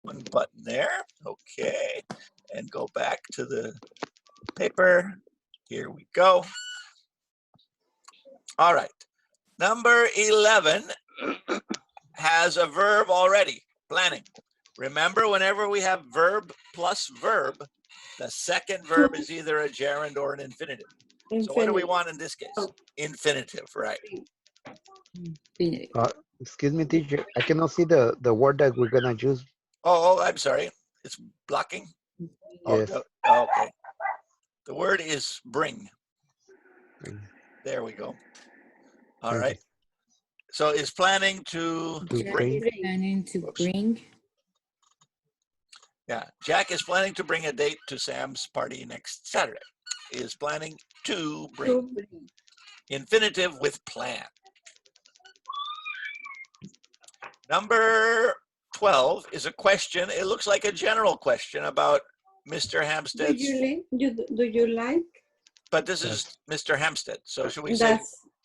one button there. Okay. And go back to the paper. Here we go. All right. Number 11 has a verb already, planning. Remember, whenever we have verb plus verb, the second verb is either a gerund or an infinitive. So what do we want in this case? Infinitive, right? Excuse me, teacher. I cannot see the word that we're gonna use. Oh, I'm sorry. It's blocking. Yes. Oh, okay. The word is bring. There we go. All right. So is planning to bring. Planning to bring. Yeah, Jack is planning to bring a date to Sam's party next Saturday. Is planning to bring. Infinitive with plan. Number 12 is a question. It looks like a general question about Mr. Hampstead's. Do you like? But this is Mr. Hampstead. So should we say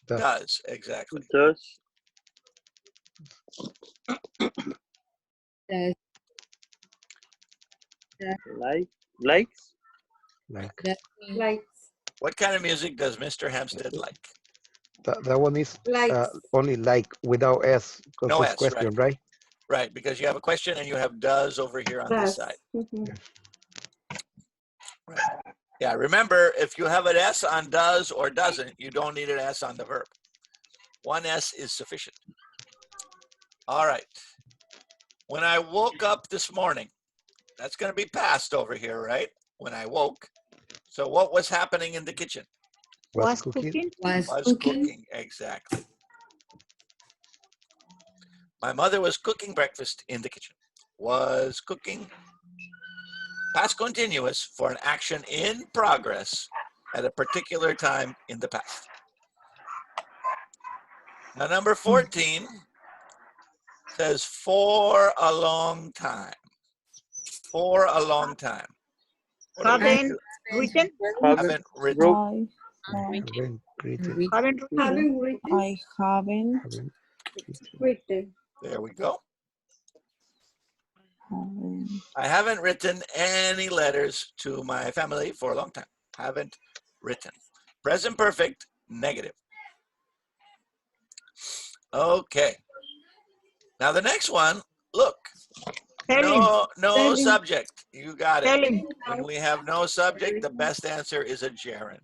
does? Exactly. Does. Likes. Likes. What kind of music does Mr. Hampstead like? That one is only like without S. No S, question, right? Right, because you have a question and you have does over here on this side. Right. Yeah, remember, if you have an S on does or doesn't, you don't need an S on the verb. One S is sufficient. All right. When I woke up this morning, that's going to be past over here, right? When I woke. So what was happening in the kitchen? Was cooking. Was cooking, exactly. My mother was cooking breakfast in the kitchen. Was cooking. Past continuous for an action in progress at a particular time in the past. Now, number 14 says for a long time. For a long time. Haven't written. Haven't written. I haven't Written. There we go. I haven't written any letters to my family for a long time. Haven't written. Present perfect, negative. Okay. Now the next one, look. No subject. You got it. When we have no subject, the best answer is a gerund.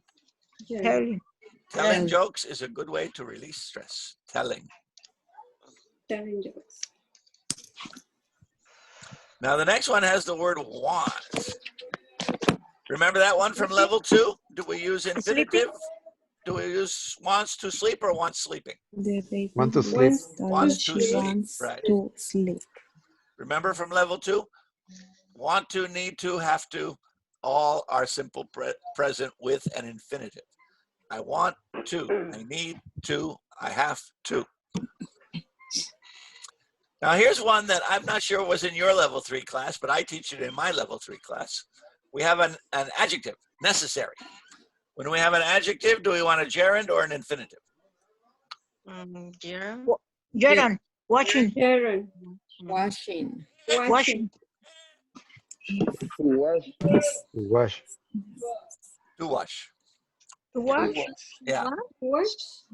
Telling jokes is a good way to release stress. Telling jokes. Now the next one has the word want. Remember that one from level 2? Do we use infinitive? Do we use wants to sleep or wants sleeping? Want to sleep. Wants to sleep. Right. To sleep. Remember from level 2? Want to, need to, have to, all are simple present with an infinitive. I want to, I need to, I have to. Now here's one that I'm not sure was in your level 3 class, but I teach it in my level 3 class. We have an adjective, necessary. When we have an adjective, do we want a gerund or an infinitive? Gerund. Gerund. Watching. Gerund. washing. Washing. Wash. To wash. To wash. Yeah. Wash.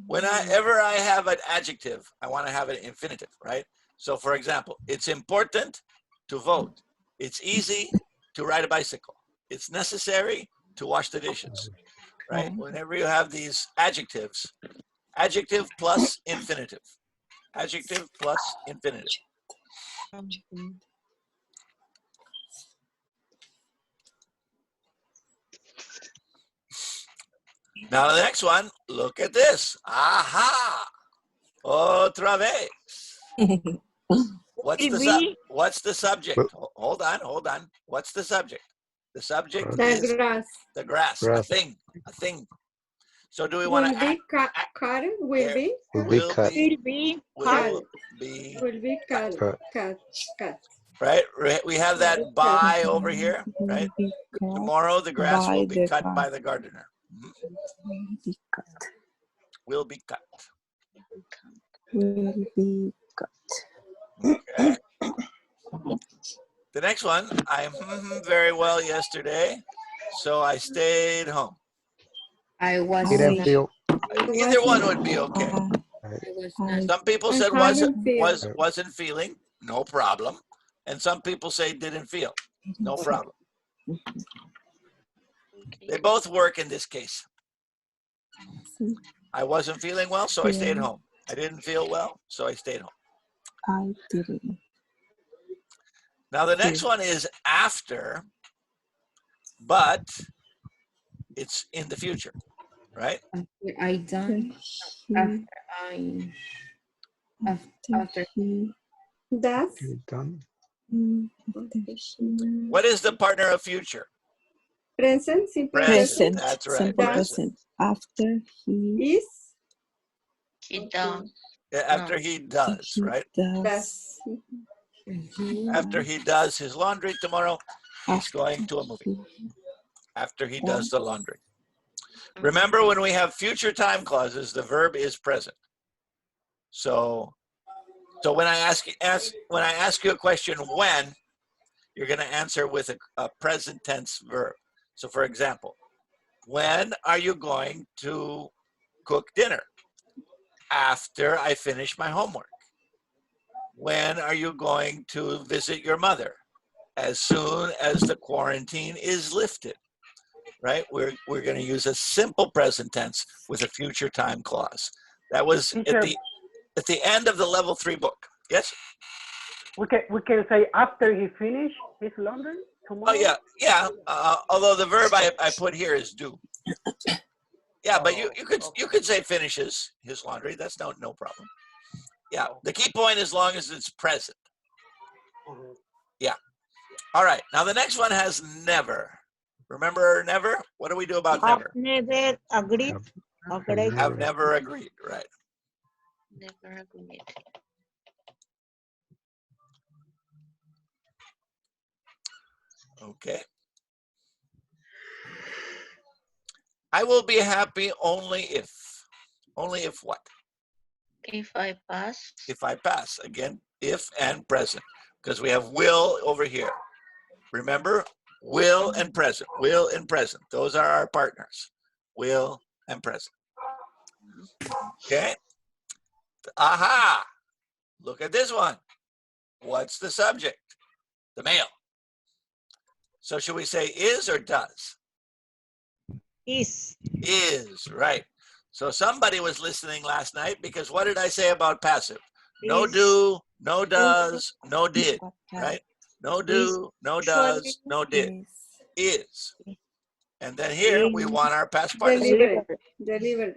Whenever I have an adjective, I want to have an infinitive, right? So for example, it's important to vote. It's easy to ride a bicycle. It's necessary to wash the dishes, right? Whenever you have these adjectives, adjective plus infinitive. Adjective plus infinitive. Now the next one, look at this. Aha! Otra vez. What's the subject? Hold on. What's the subject? The subject is grass. the grass. A thing. So do we want to act? Cut. Will be cut. Right? We have that by over here, right? Tomorrow the grass will be cut by the gardener. Will be cut. Will be cut. Okay. The next one, I very well yesterday, so I stayed home. I was Didn't not. feel. Either one would be okay. I was not. Some people I said hadn't feel. wasn't feeling, no problem. And some people say didn't feel, no problem. They both work in this case. I wasn't feeling well, so I stayed home. I didn't feel well, so I stayed home. I didn't. Now the next one is after, but it's in the future, right? After I done. He, After he, That's You done? What is the partner of future? present, simple Present. present. That's right. Simple That's- present. After he, is He done. After he does, he right? does. that's After he does his laundry tomorrow, he's After going to a movie. he- After he does the laundry. Remember, when we have future time clauses, the verb is present. So when I ask you a question, when, you're going to answer with a present tense verb. So for example, when are you going to cook dinner? After I finish my homework. When are you going to visit your mother? As soon as the quarantine is lifted, right? We're going to use a simple present tense with a future time clause. That was at the end of the level 3 book. Yes? We can say after he finish his laundry tomorrow. Oh yeah. Although the verb I put here is do. Yeah, but you could say finishes his laundry. That's no problem. Yeah, the key point as long as it's present. Yeah. All right. Now the next one has never. Remember never? What do we do about never? Never agreed. Agreed. Have never agreed. Right. Never agreed. Okay. I will be happy only if. Only if what? If I pass. If I pass. Again, if and present. Because we have will over here. Remember? Will and present. Will and present. Those are our partners. Will and present. Okay? Aha! Look at this one. What's the subject? The male. So should we say is or does? Is. Is, right. So somebody was listening last night because what did I say about passive? No Is. do, no does, no did, right? No do, no does, no did. Is. And then here we want our past participle. delivered. Delivered.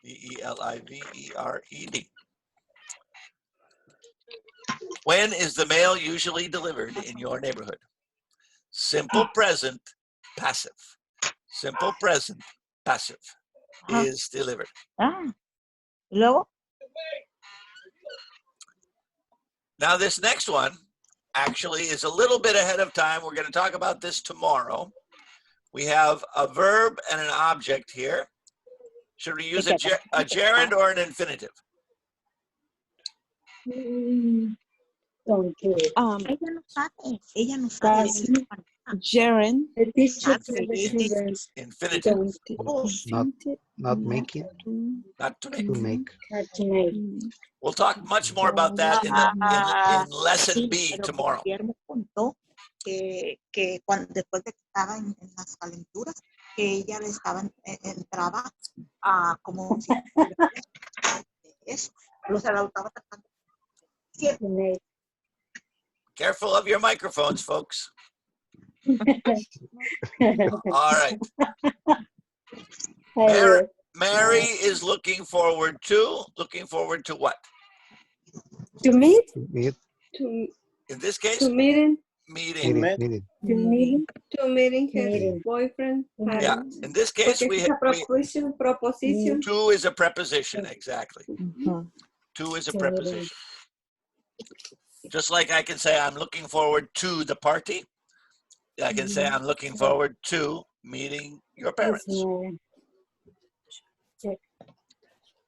D-E-L-I-V-E-R-E-D. When is the mail usually delivered in your neighborhood? Simple present, passive. Simple present, passive is delivered. Luego. Now this next one actually is a little bit ahead of time. We're going to talk about this tomorrow. We have a verb and an object here. Should we use a gerund or an infinitive? Ella no sabe. Gerund. Infinitive. Not making. Not to make. To make. We'll talk much more about that in lesson B tomorrow. Guillermo contó que cuando, después de que estaba en las calenturas, que ella le entraba a como si eso, o sea, la estaba tratando. Careful of your microphones, folks. All right. Mary is looking forward to what? To meet. To meet. In this case, To meeting. meeting. To meeting her boyfriend. Yeah. In this case, Porque it's a proposition. to is a preposition. Exactly. To is a preposition. Just like I can say, I'm looking forward to the party. I can say, I'm looking forward to meeting your parents.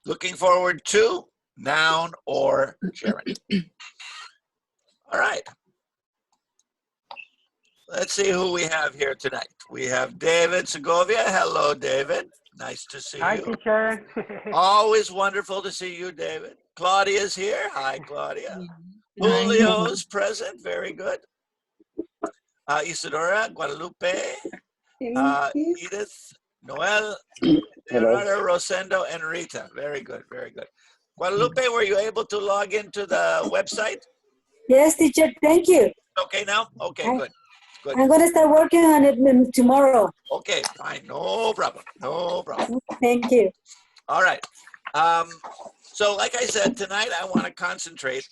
Looking forward to, noun or gerund. All right. Let's see who we have here tonight. We have David Segovia. Hello, David. Nice to see Hi, you. teacher. Always wonderful to see you, David. Claudia's here. Hi, Claudia. Julio's present. Very good. Isadora, Guadalupe, Edith, Noel, Leonardo, Rosendo, and Rita. Very good, very good. Guadalupe, were you able to log into the website? Yes, teacher, thank you. Okay now? Okay, good. Good. I'm going to start working on it tomorrow. Okay, fine. No problem. No problem. Thank you. All right. So like I said, tonight I want to concentrate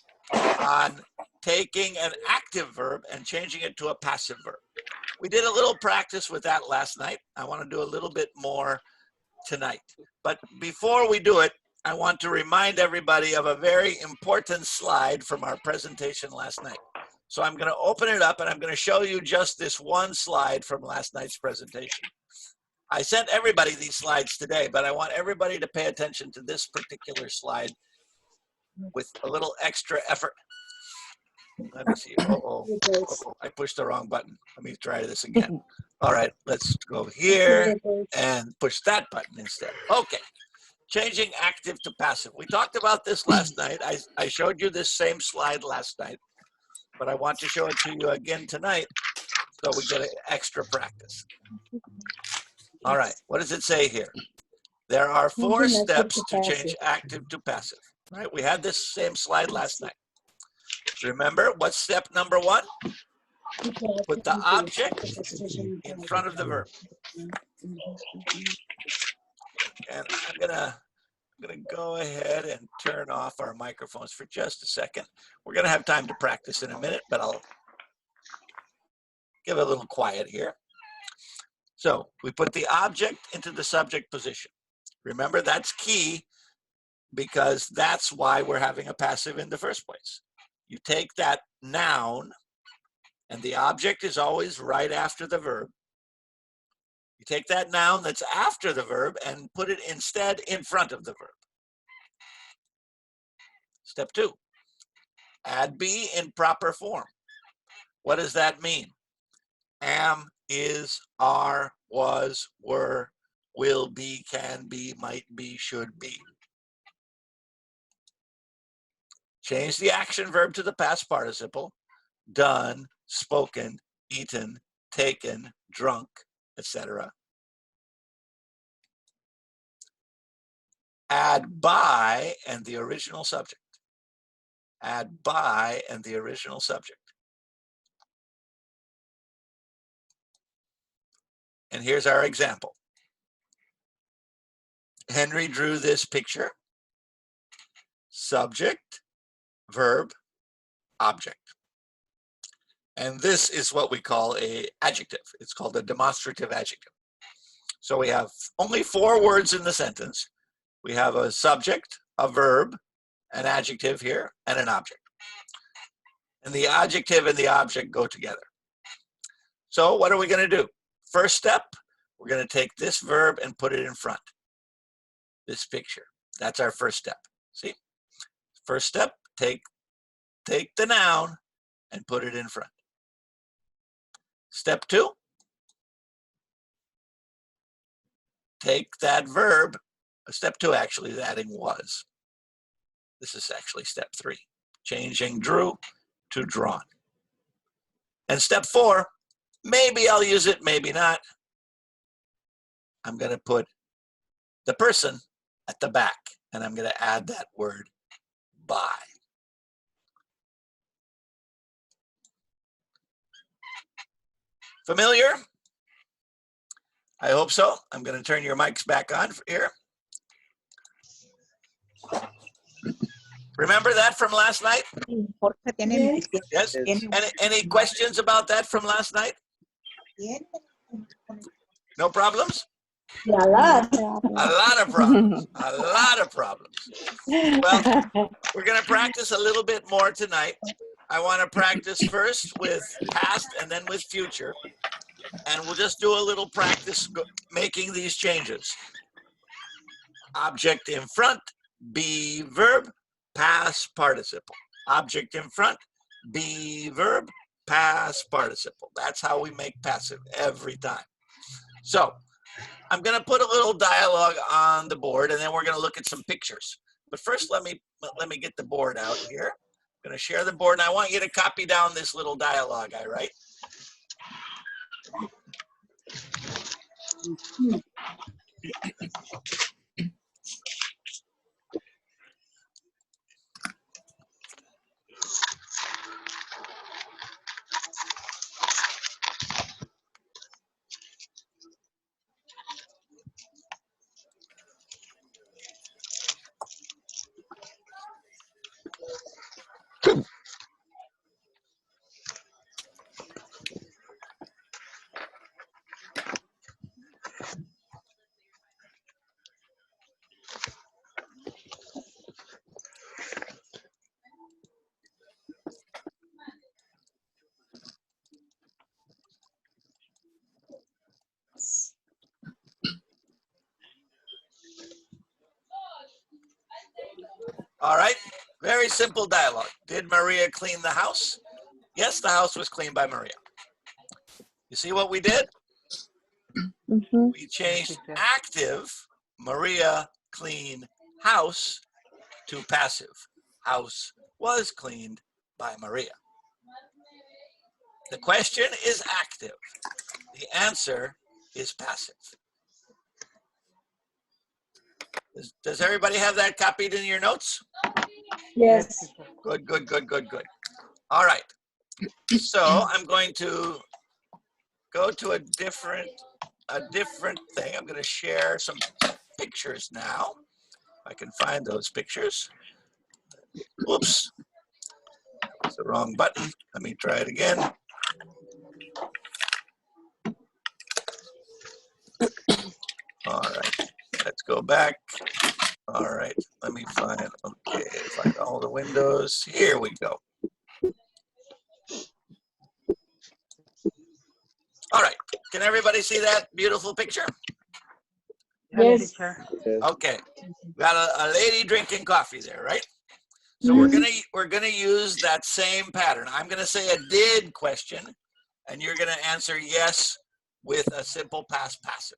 on taking an active verb and changing it to a passive verb. We did a little practice with that last night. I want to do a little bit more tonight. But before we do it, I want to remind everybody of a very important slide from our presentation last night. So I'm going to open it up and I'm going to show you just this one slide from last night's presentation. I sent everybody these slides today, but I want everybody to pay attention to this particular slide with a little extra effort. Let me see. Uh-oh. I pushed the wrong button. Let me try this again. All right, let's go here and push that button instead. Okay. Changing active to passive. We talked about this last night. I showed you this same slide last night, but I want to show it to you again tonight so we get extra practice. All right, what does it say here? There are 4 steps to change active to passive, right? We had this same slide last night. Remember, what's step number 1? Put the object in front of the verb. And I'm gonna go ahead and turn off our microphones for just a second. We're gonna have time to practice in a minute, but I'll give it a little quiet here. So we put the object into the subject position. Remember, that's key because that's why we're having a passive in the first place. You take that noun, and the object is always right after the verb. You take that noun that's after the verb and put it instead in front of the verb. Step 2, add be in proper form. What does that mean? Am, is, are, was, were, will be, can be, might be, should be. Change the action verb to the past participle. Done, spoken, eaten, taken, drunk, etc. Add by and the original subject. Add by and the original subject. And here's our example. Henry drew this picture. Subject, verb, object. And this is what we call an adjective. It's called a demonstrative adjective. So we have only 4 words in the sentence. We have a subject, a verb, an adjective here, and an object. And the adjective and the object go together. So what are we going to do? First step, we're going to take this verb and put it in front. This picture. That's our first step. See? First step, take the noun and put it in front. Step 2, take that verb. Step 2 actually is adding was. This is actually step 3, changing drew to drawn. And step 4, maybe I'll use it, maybe not. I'm going to put the person at the back, and I'm going to add that word by. Familiar? I hope so. I'm going to turn your mics back on here. Remember that from last night? Yes. Any questions about that from last night? No problems? A lot. A lot of problems. A lot of problems. Well, we're going to practice a little bit more tonight. I want to practice first with past and then with future. And we'll just do a little practice making these changes. Object in front, be verb, past participle. Object in front, be verb, past participle. That's how we make passive every time. So I'm going to put a little dialogue on the board, and then we're going to look at some pictures. But first, let me get the board out here. I'm going to share the board, and I want you to copy down this little dialogue I write. All right, very simple dialogue. Did Maria clean the house? Yes, the house was cleaned by Maria. You see what we did? We changed active, Maria clean house, to passive. House was cleaned by Maria. The question is active. The answer is passive. Does everybody have that copied in your notes? Yes. Good, good, good, good, good. All right. So I'm going to go to a different thing. I'm going to share some pictures now. If I can find those pictures. Whoops. That's the wrong button. Let me try it again. All right. Let's go back. All right. Let me find all the windows. Here we go. All right. Can everybody see that beautiful picture? Yes. Okay. Got a lady drinking coffee there, right? So we're gonna use that same pattern. I'm gonna say a did question, and you're gonna answer yes with a simple past passive.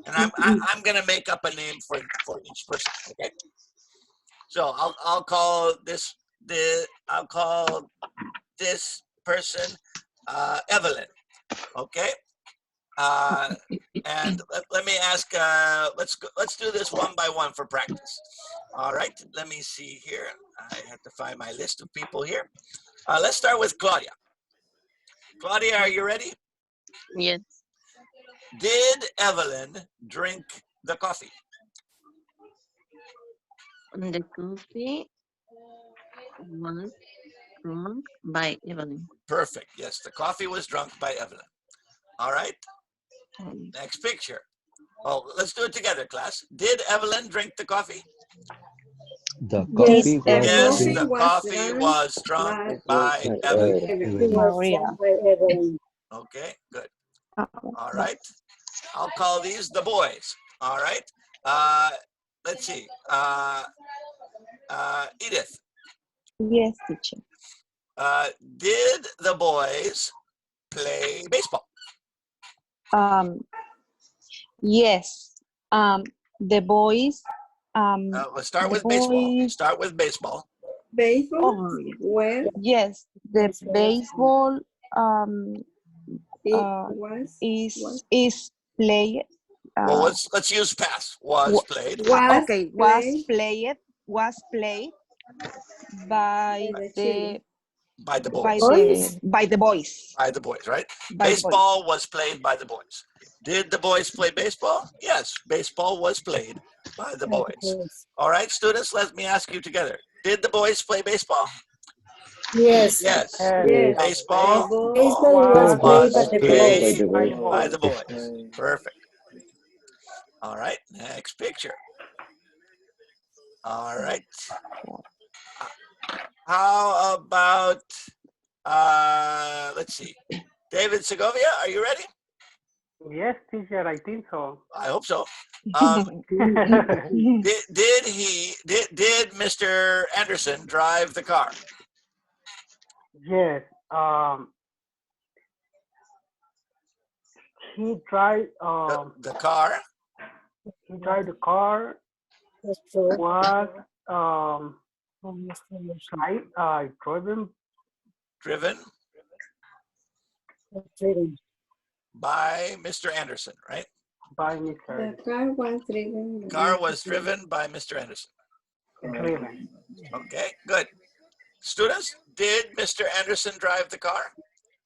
And I'm gonna make up a name for each person. Okay. So I'll call this person Evelyn. Okay. And let me ask. Let's do this one by one for practice. All right. Let me see here. I have to find my list of people here. Let's start with Claudia. Claudia, are you ready? Yes. Did Evelyn drink the coffee? The coffee was drunk by Evelyn. Perfect. Yes, the coffee was drunk by Evelyn. All right. Next picture. Oh, let's do it together, class. Did Evelyn drink the coffee? The coffee Yes, was the coffee was drunk by Evelyn. Maria. Okay, good. All right. I'll call these the boys. All right. Let's see. Edith. Yes, teacher. Did the boys play baseball? Yes. The boys. Let's start with boys, baseball. Start with baseball. Baseball? Oh, Where? yes, the baseball It is played. Well, let's use past. Was played. Okay, was played by the boys. By the boys. By the boys, right? By baseball was played by the boys. Did the boys play baseball? Yes, baseball was played by the boys. All right, students, let me ask you together. Did the boys play baseball? Yes. Yes. Yes. Baseball was played by the boys. Perfect. All right, next picture. All right. How about, let's see. David Segovia, are you ready? Yes, teacher, I think so. I hope so. Did Mr. Anderson drive the car? Yes, he drive The car he drive the car That's true. was Driven. driven by Mr. Anderson, right? by Mr. The car was driven. Car was driven by Mr. Anderson. Driven. Okay, good. Students, did Mr. Anderson drive the car?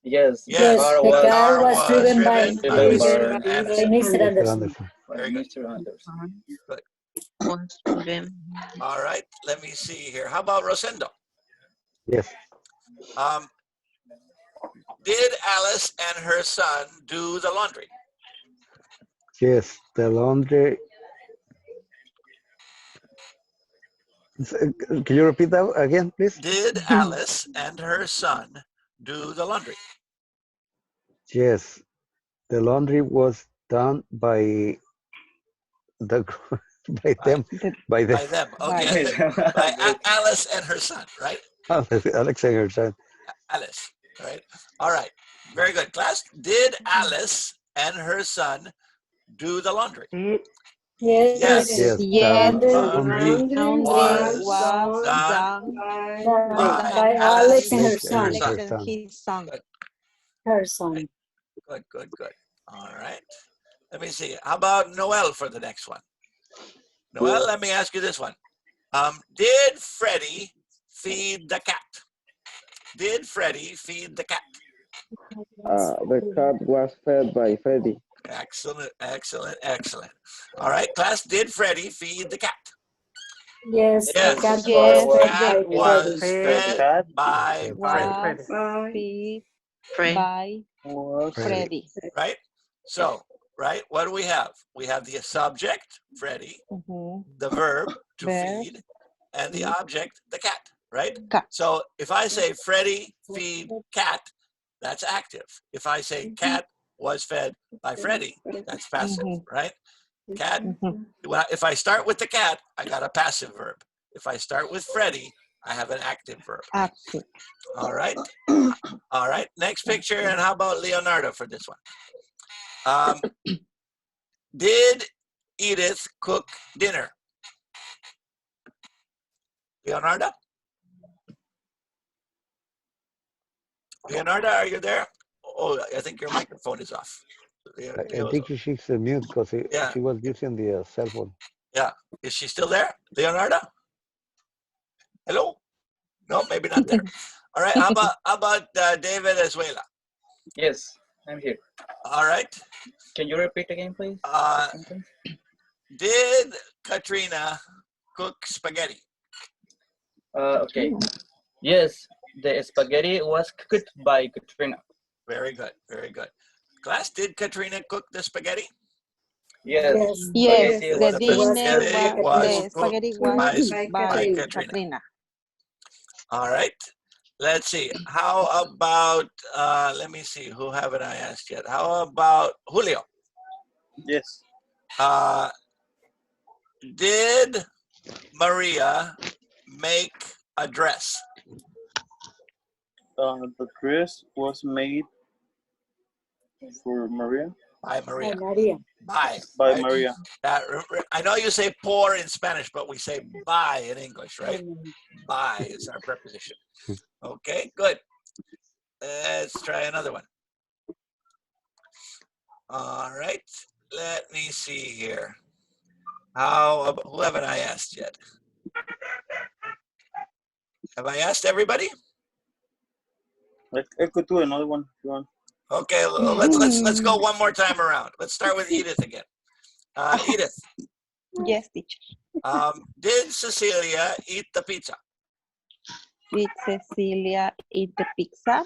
Yes, Yes, the car was driven by Mr. by Anderson. Mr. Mr. Anderson. Anderson. Very good. Mr. Anderson. Was driven. All right, let me see here. How about Rosendo? Yes. Did Alice and her son do the laundry? Yes. The laundry. Can you repeat that again, please? Did Alice and her son do the laundry? Yes. The laundry was done by the by By them, okay. By Alice and her son, right? Alex and her son. Alice, right? All right, very good. Class, did Alice and her son do the laundry? Yes. Yes. Yes. The Laundry laundry was done by Alex and her son. His son. Her son. Good, good, good. All right. Let me see. How about Noel for the next one? Noel, let me ask you this one. Did Freddie feed the cat? Did Freddie feed the cat? The cat was fed by Freddie. Excellent, excellent, excellent. All right, class, did Freddie feed the cat? Yes, Yes. the cat Yes, was The fed cat by was Freddie. fed by Was Freddie, feed by Freddie. Freddie. right? So, right, what do we have? We have the subject, Freddie, the verb, to Verb. feed, and the object, the cat, right? Cat. So if I say Freddie feed cat, that's active. If I say cat was fed by Freddie, that's passive, right? Cat, well, if I start with the cat, I got a passive verb. If I start with Freddie, I have an active verb. Active. All right. All right. Next picture. And how about Leonardo for this one? Did Edith cook dinner? Leonardo? Leonardo, are you there? Oh, I think your microphone is off. I think she's mute because Yeah. she was using the cell phone. Yeah. Is she still there? Leonardo? Hello? No, maybe not there. All right. How about David Azuela? Yes, I'm here. All right. Can you repeat again, please? Did Katrina cook spaghetti? Okay. Yes, the spaghetti was cooked by Katrina. Very good. Very good. Class, did Katrina cook the spaghetti? Yes. Yes, Spaghetti the was dinner was the spaghetti cooked was by by Katrina. Katrina. All right. Let's see. How about, let me see, who haven't I asked yet? How about Julio? Yes. Did Maria make a dress? The dress was made for Maria. By Maria. Maria. By. By Right? Maria. I know you say por in Spanish, but we say by in English, right? By is our preposition. Okay, good. Let's try another one. All right. Let me see here. Who haven't I asked yet? Have I asked everybody? I could do another one if you want. Okay, let's go one more time around. Let's start with Edith again. Edith. Yes, teacher. Did Cecilia eat the pizza? Did Cecilia eat the pizza?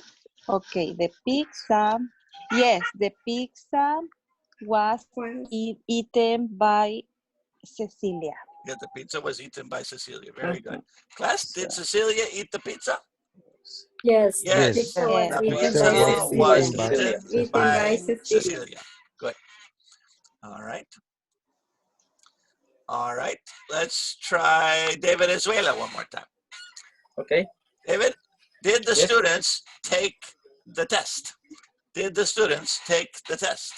Okay, the pizza. Yes, the pizza was eaten by Cecilia. Yeah, the pizza was eaten by Cecilia. Very good. Class, did Cecilia eat the pizza? Yes. Yes. Pizza The was pizza eaten was by eaten by Cecilia. Good. All right. All right. Let's try David Azuela one more time. Okay. David, Did the Yes. students take the test? Did the students take the test?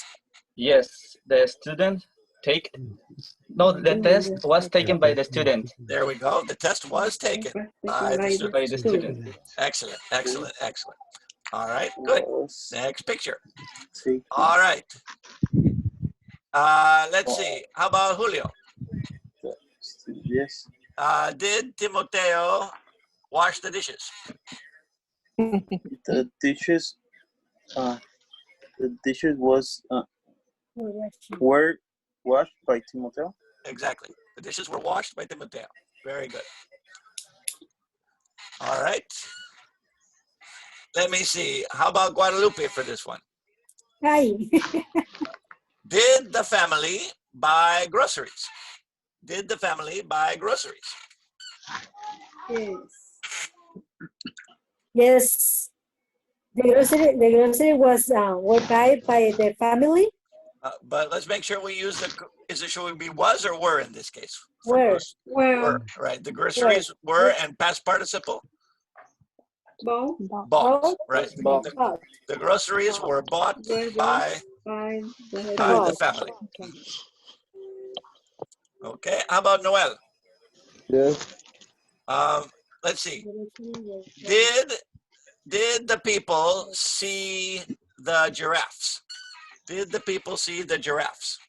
Yes, the student take. No, the test was taken by the student. There we go. The test was taken by the student. By the student. Excellent, excellent, excellent. All right, good. Next picture. All right. Let's see. How about Julio? Yes. Did Timoteo wash the dishes? The dishes was were washed by Timoteo. Exactly. The dishes were washed by Timoteo. Very good. All right. Let me see. How about Guadalupe for this one? Hi. Did the family buy groceries? Did the family buy groceries? Yes. The grocery was were buy by the family. But let's make sure we use the, should we be was or were in this case? Were. Were, right. The groceries were and past participle? Both. Bought, right. Bought. The groceries were bought by the family. Okay, how about Noel? Yes. Let's see. Did the people see the giraffes? Did the people see the giraffes?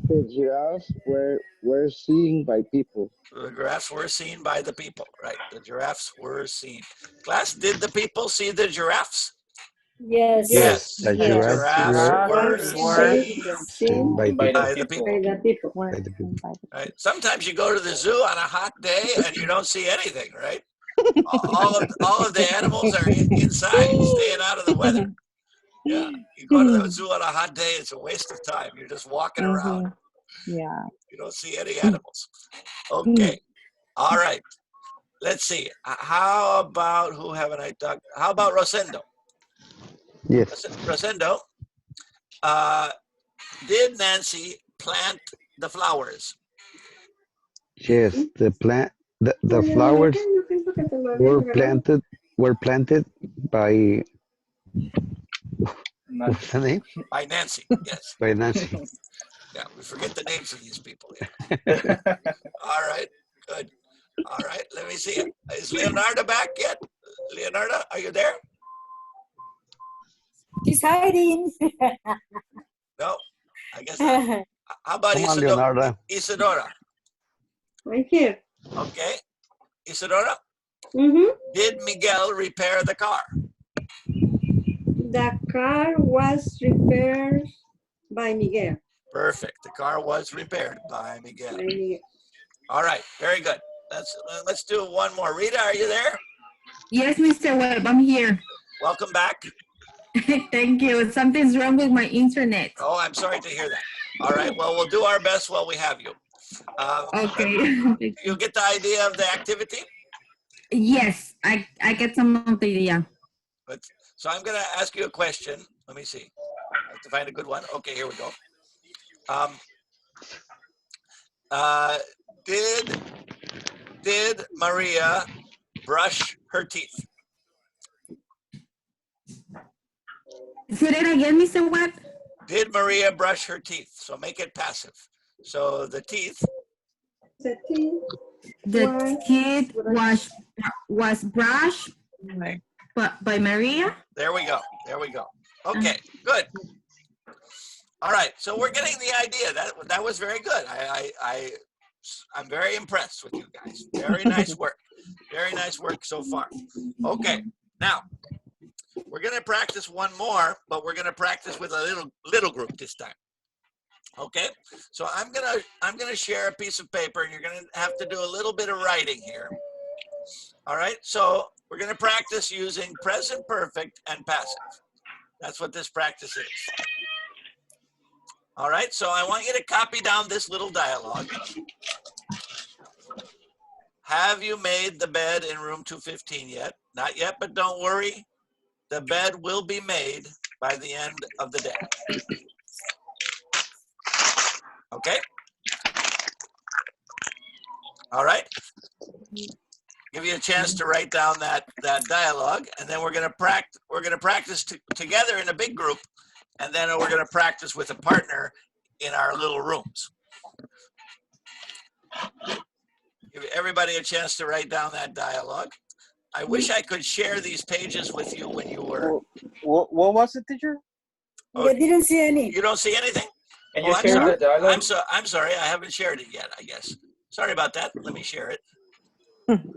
The giraffes were seen by people. The giraffes were seen by the people, right? The giraffes were seen. Class, did the people see the giraffes? Yes. Yes. The The giraffes giraffes were were seen by the people. people. By the people. Right? Sometimes you go to the zoo on a hot day and you don't see anything, right? All of the animals are inside, staying out of the weather. Yeah, you go to the zoo on a hot day, it's a waste of time. You're just walking around. Yeah. You don't see any animals. Okay, all right. Let's see. How about, who haven't I talked? How about Rosendo? Yes. Rosendo, did Nancy plant the flowers? Yes. The flowers were planted by what's the name? By Nancy, yes. By Nancy. Yeah, we forget the names of these people. Yeah. All right, good. All right, let me see. Is Leonardo back yet? Leonardo, are you there? She's hiding. No, I guess not. How about Come on, Leonardo. Isadora? Right here. Okay, Isadora, Mm-hmm. did Miguel repair the car? The car was repaired by Miguel. Perfect. The car was repaired by Miguel. All right, very good. Let's do one more. Rita, are you there? Yes, Mr. Webb, I'm here. Welcome back. Thank you. Something's wrong with my internet. Oh, I'm sorry to hear that. All right, well, we'll do our best while we have you. Okay. You get the idea of the activity? Yes, I get some of the idea. So I'm going to ask you a question. Let me see. I have to find a good one. Okay, here we go. Did Maria brush her teeth? Say that again, Mr. Webb. Did Maria brush her teeth? So make it passive. So the teeth. The teeth. The teeth was brushed by Maria. There we go. There we go. Okay, good. All right, so we're getting the idea. That was very good. I'm very impressed with you guys. Very nice work. Very nice work so far. Okay, now we're going to practice one more, but we're going to practice with a little group this time. Okay, so I'm gonna share a piece of paper, and you're gonna have to do a little bit of writing here. All right, so we're gonna practice using present perfect and passive. That's what this practice is. All right, so I want you to copy down this little dialogue. Have you made the bed in room 215 yet? Not yet, but don't worry. The bed will be made by the end of the day. Okay? All right? give you a chance to write down that dialogue, and then we're gonna practice together in a big group, and then we're gonna practice with a partner in our little rooms. Give everybody a chance to write down that dialogue. I wish I could share these pages with you when you were. What was it, teacher? Oh, I didn't see any. you don't see anything? Can Oh, you I'm share sorry. the dialogue? I'm sorry, I haven't shared it yet, I guess. Sorry about that. Let me share it.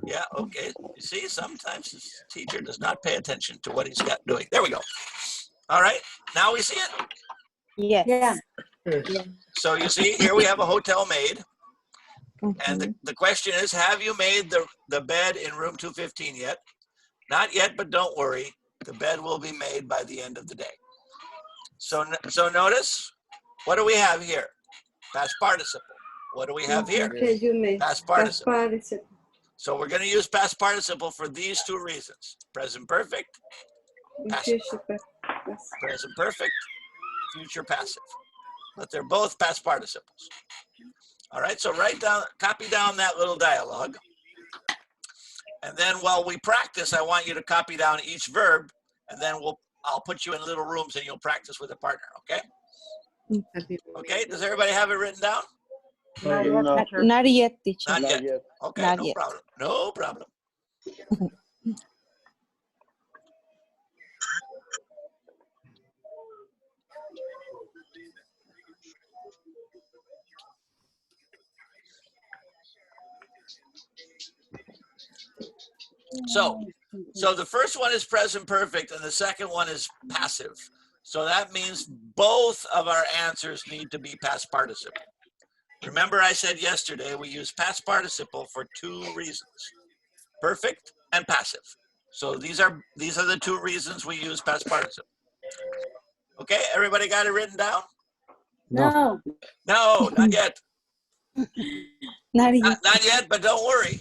Yeah, okay. You see, sometimes this teacher does not pay attention to what he's got doing. There we go. All right, now we see it. Yes. Yeah. So you see, here we have a hotel maid. And the question is, have you made the bed in room 215 yet? Not yet, but don't worry. The bed will be made by the end of the day. So notice, what do we have here? Past participle. What do we have here? Okay, you made Past participle. So we're going to use past participle for these two reasons. Present perfect, passive. Present perfect, future passive. But they're both past participles. All right, so copy down that little dialogue. And then while we practice, I want you to copy down each verb, and then I'll put you in little rooms and you'll practice with a partner, okay? Okay, does everybody have it written down? Not yet, teacher. Not yet. Okay, Not no yet. problem. No problem. So the first one is present perfect and the second one is passive. So that means both of our answers need to be past participle. Remember I said yesterday we use past participle for two reasons, perfect and passive. So these are the two reasons we use past participle. Okay, everybody got it written down? No. No, not yet. Not yet. Not yet, but don't worry.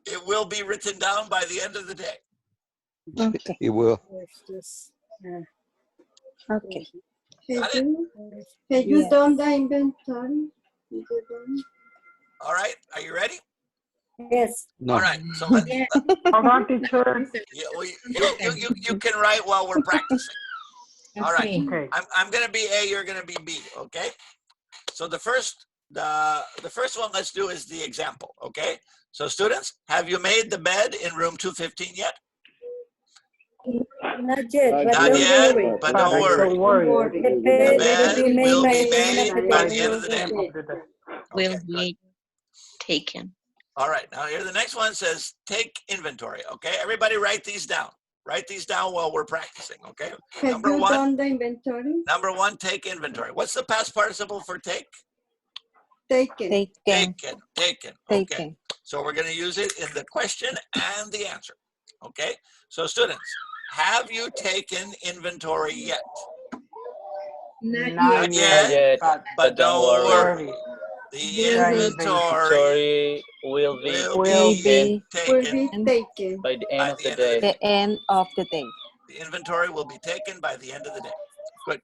It will be written down by the end of the day. Okay. It will. Okay. Have you done the inventory? All right, are you ready? Yes. No. All right, so let's, Hold on, teacher. you can write while we're practicing. All right, Okay. I'm gonna be A, you're gonna be B, okay? So the first one let's do is the example, okay? So students, have you made the bed in room 215 yet? Not yet. But Not don't yet, worry. but don't worry. Don't worry. The The bed bed will be made by the end of the day. Will Okay, good. be taken. All right, now here the next one says take inventory, okay? Everybody write these down. Write these down while we're practicing, okay? Have Number you one, done the inventory? number one, take inventory. What's the past participle for take? Taken. Taken. Taken, okay. Taken. So we're gonna use it in the question and the answer, okay? So students, have you taken inventory yet? Not yet, but don't worry. The The inventory will be will be will taken be taken. by the by end of the the end of the day. day. The end of the day. The inventory will be taken by the end of the day. Good.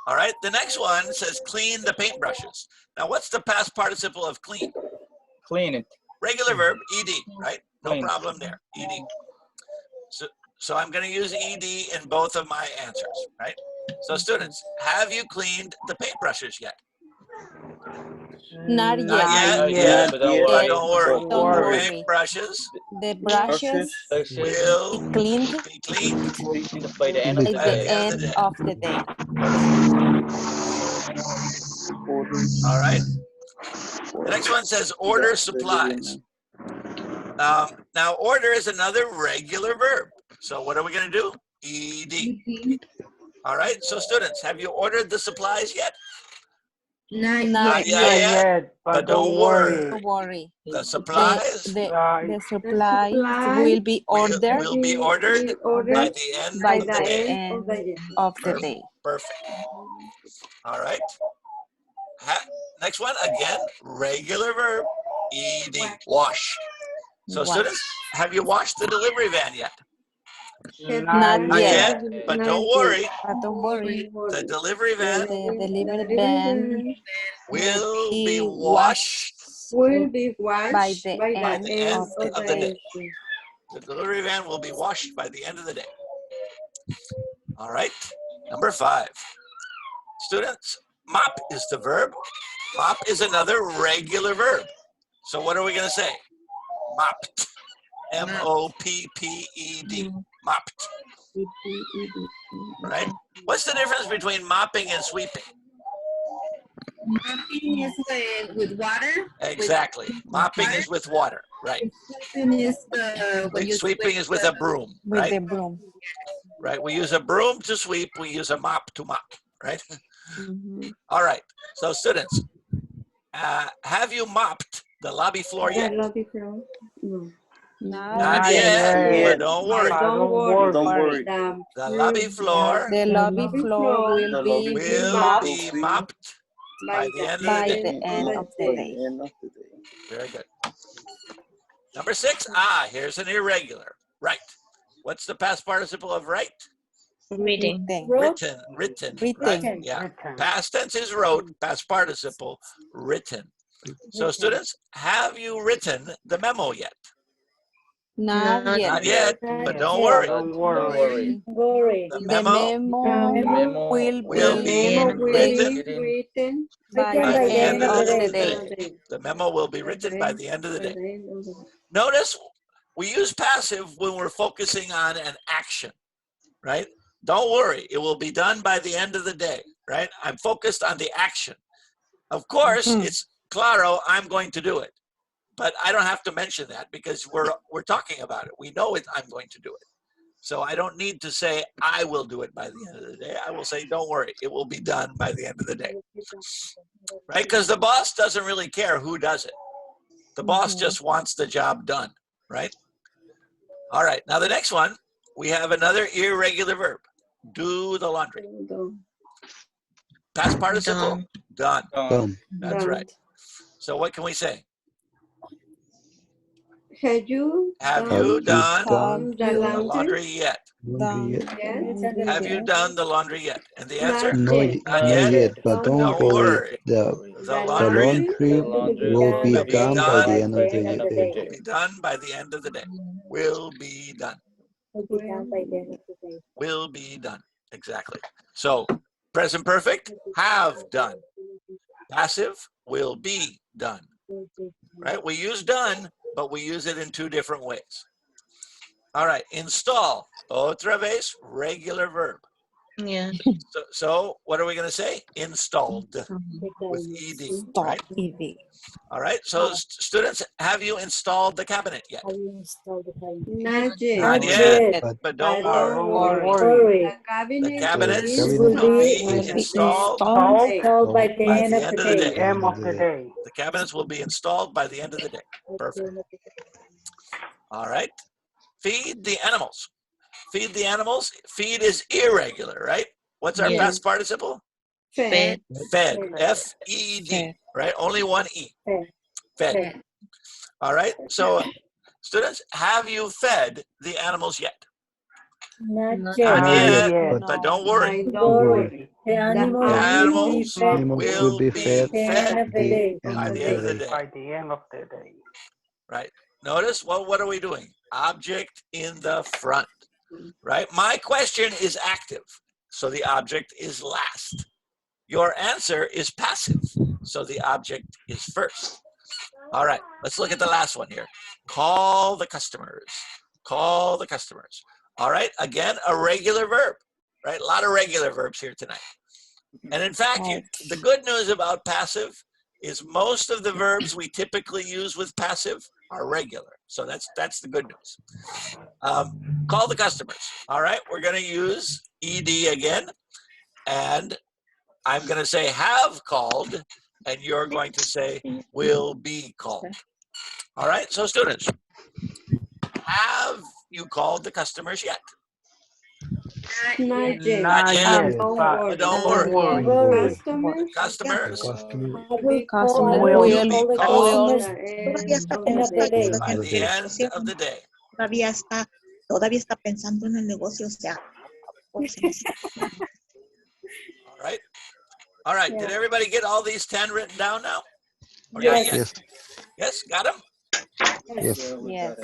All right, the next one says clean the paintbrushes. Now, what's the past participle of clean? Clean it. Regular verb, ed, right? No Clean. problem there, ed. So I'm going to use ed in both of my answers, right? So students, have you cleaned the paintbrushes yet? Not yet. Not Not yet, but don't but worry. don't worry. Don't The worry. paintbrushes The brushes will be cleaned be cleaned By the end of by the by the day. the end of the end day. of the day. All right. The next one says order supplies. Now, order is another regular verb. So what are we going to do? ed. All right. So students, have you ordered the supplies yet? Not yet, but don't worry. Don't worry. The supplies The supplies will be ordered will be ordered by the end by of the the day. end of the day. Perfect. All right. Next one, again, regular verb, ed, wash. So Wash. students, have you washed the delivery van yet? Not Not yet. yet, but don't worry. But don't worry. The delivery van The delivery van will be washed will be washed by the by end the end of the day. day. The delivery van will be washed by the end of the day. All right. Number 5. Students, mop is the verb. Mop is another regular verb. So what are we going to say? Mopped. M-O-P-P-E-D. Mopped. Right? What's the difference between mopping and sweeping? Mopping is with water. Exactly. Mopping is with water. Right. Sweeping is when you Sweeping is with a broom. with Right? the broom. Right. We use a broom to sweep. We use a mop to mop. Right? Mhm. All right. So students, have you mopped the lobby floor yet? The lobby floor? No. Not yet, but don't worry. Don't worry. Don't worry. The lobby floor The lobby floor will The be lobby will mopped be mopped by the end of by the day. the end of the day. End of the day. Very good. Number 6, here's an irregular. Right. What's the past participle of right? Reading. Written. Right? Written. Yeah. Written. Past tense is wrote, past participle, written. So students, have you written the memo yet? Not yet. Not yet, but don't yet. worry. Don't Don't worry. worry. Worry. The The memo memo Memo will will be be written by By the the end of the the day. day. The memo will be written by the end of the day. Notice we use passive when we're focusing on an action, right? Don't worry, it will be done by the end of the day, right? I'm focused on the action. Of course, it's claro, I'm going to do it. But I don't have to mention that because we're talking about it. We know it, I'm going to do it. So I don't need to say I will do it by the end of the day. I will say, don't worry, it will be done by the end of the day. Right? Because the boss doesn't really care who does it. The boss just wants the job done, right? All right, now the next one, we have another irregular verb. Do the laundry. Past participle, done. That's right. So what can we say? Have you done the the laundry yet? Have you done the laundry yet? And the answer? Not yet, but don't worry. The The laundry laundry will be done by the end of the will day. be done by the end of the day. Will be done. Will be done. Exactly. So present perfect, have done. Passive, will be done. Right? We use done, but we use it in 2 different ways. All right. Install. Otra vez, regular verb. Yeah. So what are we going to say? Installed with ed. Right? All right. So students, have you installed the cabinet yet? Not yet. Not yet, but don't worry. The cabinet will be installed by the by end the of end the of the day. day. End of the day. The cabinets will be installed by the end of the day. Perfect. All right. Feed the animals. Feed the animals. Feed is irregular, right? What's our past participle? Fed. Fed. F-E-D. Right? Only one E. Fed. All right. So students, have you fed the animals yet? Not Not yet. yet, but don't worry. Don't worry. The The animals will be fed by the end of the day. by the end of the day. By the end of the day. Right. Notice, what are we doing? Object in the front. Right? My question is active, so the object is last. Your answer is passive, so the object is first. All right, let's look at the last one here. Call the customers. Call the customers. All right, again, a regular verb, right? A lot of regular verbs here tonight. And in fact, the good news about passive is most of the verbs we typically use with passive are regular. So that's the good news. Call the customers. All right, we're going to use ed again. And I'm going to say have called, and you're going to say will be called. All right, so students, have you called the customers yet? Not yet. Not yet, but don't worry. Customers. Will be Call the called customers by the end of the day. Todavía está pensando en el negocio, o sea. All right. All right. Did everybody get all these 10 written down now? Or not Yes. yet? Yes. Yes, got them? Yes. Yes.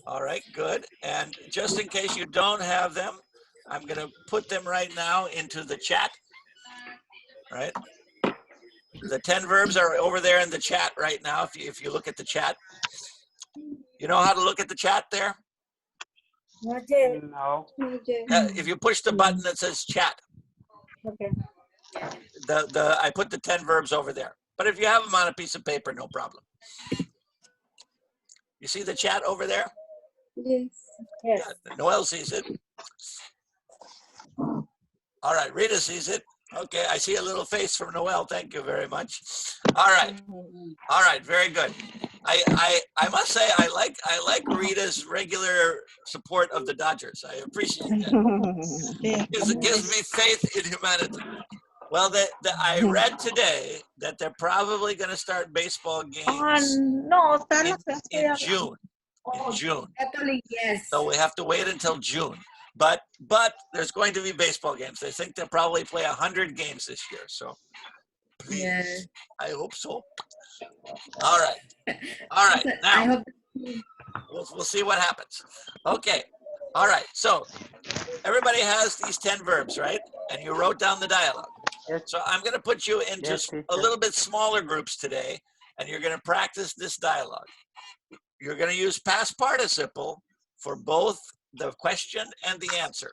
All right, good. And just in case you don't have them, I'm going to put them right now into the chat, right? The 10 verbs are over there in the chat right now. If you look at the chat, you know how to look at the chat there? Not yet. No. If you push the button that says chat, Okay. I put the 10 verbs over there. But if you have them on a piece of paper, no problem. You see the chat over there? Yes. Yes. Yeah, Noel sees it. All right, Rita sees it. Okay, I see a little face from Noel. Thank you very much. All right, very good. I must say I like Rita's regular support of the Dodgers. I appreciate that. It gives me faith in humanity. Well, I read today that they're probably going to start baseball games no, in June. In June. Actually, yes. So we have to wait until June. But there's going to be baseball games. They think they'll probably play 100 games this year. So please, Yeah. I hope so. All right. All right. I Now, hope. we'll see what happens. Okay. All right. So everybody has these 10 verbs, right? And you wrote down the dialogue. Yes. So I'm going to put you into Yes, teacher. a little bit smaller groups today, and you're going to practice this dialogue. You're going to use past participle for both the question and the answer,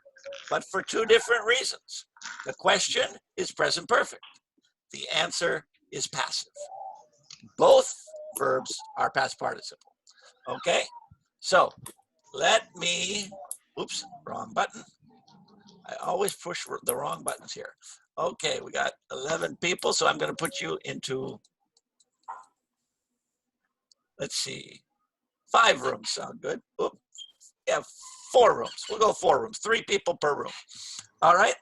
but for two different reasons. The question is present perfect. The answer is passive. Both verbs are past participle. Okay? So let me, oops, wrong button. I always push the wrong buttons here. Okay, we got 11 people, so I'm going to put you into, let's see, 5 rooms. Sound good? Oop. Yeah, 4 rooms. We'll go 4 rooms, 3 people per room. All right?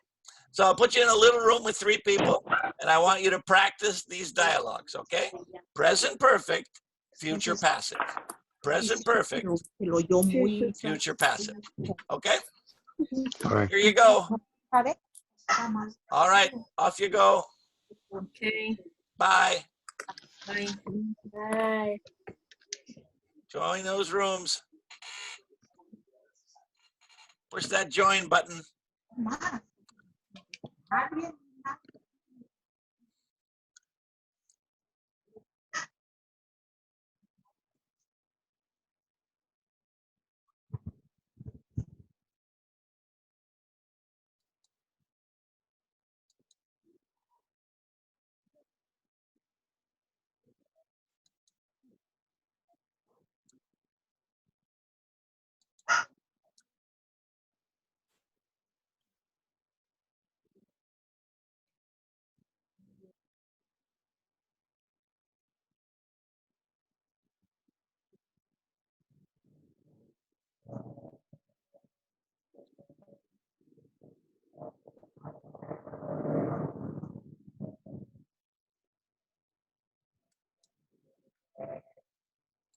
So I'll put you in a little room with 3 people, and I want you to practice these dialogues, okay? Present perfect, future passive. Present perfect, future passive. Okay? All right. Here you go. All right, off you go. Okay. Bye. Bye. Bye. Join those rooms. Push that join button.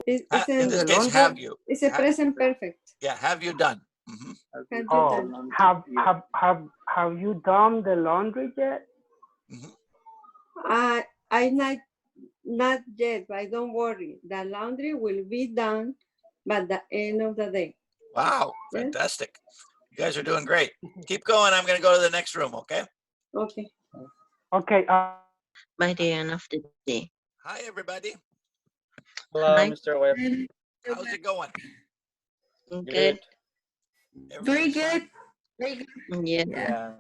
In this case, have you. It's a present perfect. Yeah, have you done. Mhm. Have you Oh, done? have you done the laundry yet? Mhm. I not yet, but don't worry. The laundry will be done by the end of the day. Wow, Yes. fantastic. You guys are doing great. Keep going. I'm going to go to the next room, okay? Okay. Okay. By the end of the day. Hi, everybody. Hello, Hi. Mr. Webb. How's it going? Good. Very Everything's fine? good. Very good. Yeah. Yeah,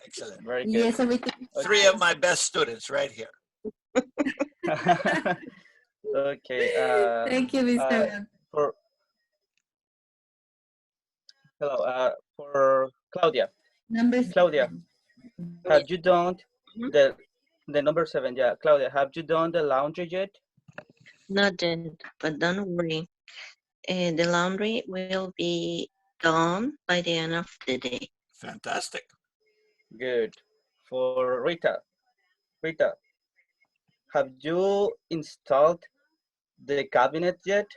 Excellent. very good. Yes, everything. 3 of my best students right here. Okay. Thank you, Mr. Webb. For hello. For Claudia. Number Claudia, 7. have you done the number 7? Yeah, Claudia, have you done the laundry yet? Not yet, but don't worry. The laundry will be done by the end of the day. Fantastic. Good. For Rita, have you installed the cabinet yet?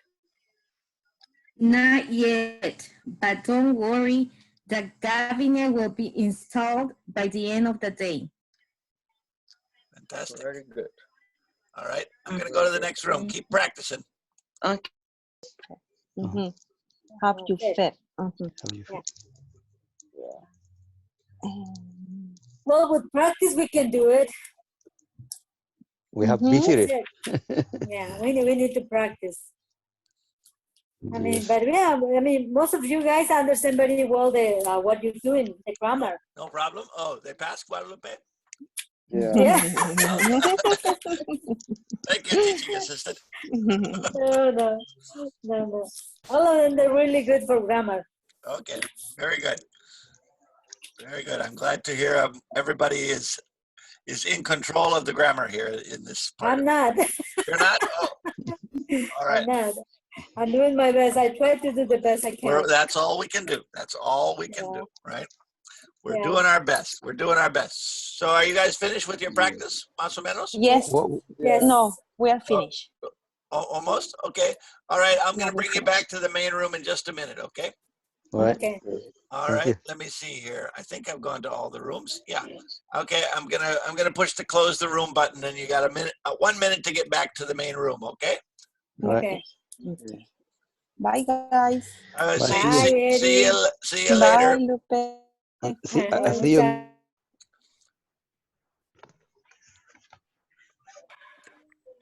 Not yet, but don't worry. The cabinet will be installed by the end of the day. Fantastic. Very good. All right, I'm gonna go to the next room. Keep practicing. Okay. Have you fed? Have you fed? Well, with practice, we can do it. We have visited. Yeah, we need to practice. I mean, Yes. but yeah, I mean, most of you guys understand very well the what you're doing, the grammar. No problem. Oh, they passed, Guadalupe? Yeah. Thank you, teaching assistant. No. All of them, they're really good for grammar. Okay, very good. Very good. I'm glad to hear everybody is in control of the grammar here in this part. I'm not. You're not? Oh, all right. I'm not. I'm doing my best. I try to do the best I can. That's all we can do. That's all we can do, right? We're Yeah. doing our best. We're doing our best. So are you guys finished with your practice, más o menos? Yes. Yes. No, we are finished. Oh, almost? Okay. All right. I'm going to bring you back to the main room in just a minute, okay? All right. Okay. All Thank right. you. Let me see here. I think I've gone to all the rooms. Yeah. Okay. I'm gonna push the close the room button, and you got 1 minute to get back to the main room, okay? All right. Okay. Bye, guys. Bye. See you Bye, later. Lupe. I see you.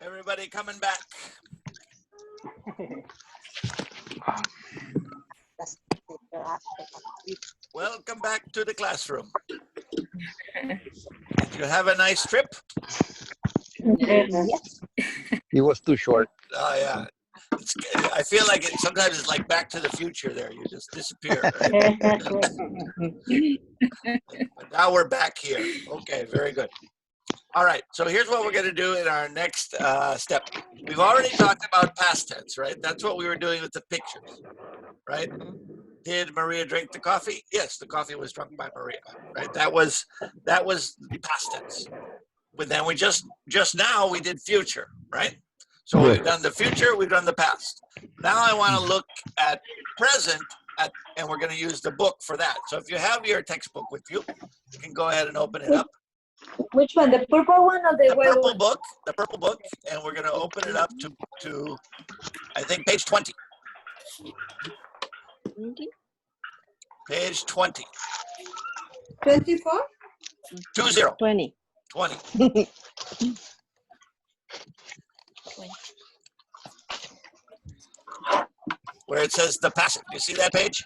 Everybody coming back. Welcome back to the classroom. Did you have a nice trip? Yes. It was too short. Oh yeah. I feel like sometimes it's like Back to the Future there. You just disappear. Right? But now we're back here. Okay, very good. All right, so here's what we're going to do in our next step. We've already talked about past tense, right? That's what we were doing with the pictures, right? Did Maria drink the coffee? Yes, the coffee was drunk by Maria, right? That was past tense. But then we just now we did future, right? So we've done the future, we've done the past. Now I want to look at present, and we're going to use the book for that. So if you have your textbook with you, you can go ahead and open it up. Which one? The purple one or the white one? The purple book, and we're going to open it up to I think page 20. Page 20. 24? 20. 20. Where it says the passive. You see that page?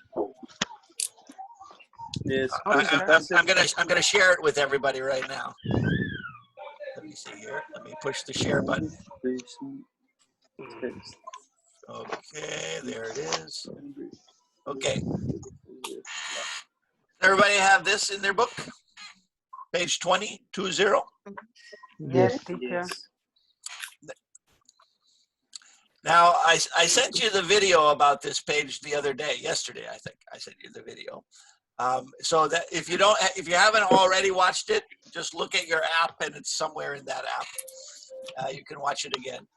Yes. I'm gonna share it with everybody right now. Let me see here. Let me push the share button. Okay, there it is. Okay. Does everybody have this in their book? Page 20, 20. Yes, teacher. Now, I sent you the video about this page the other day, yesterday, I think I sent you the video. So that if you haven't already watched it, just look at your app and it's somewhere in that app. You can watch it again.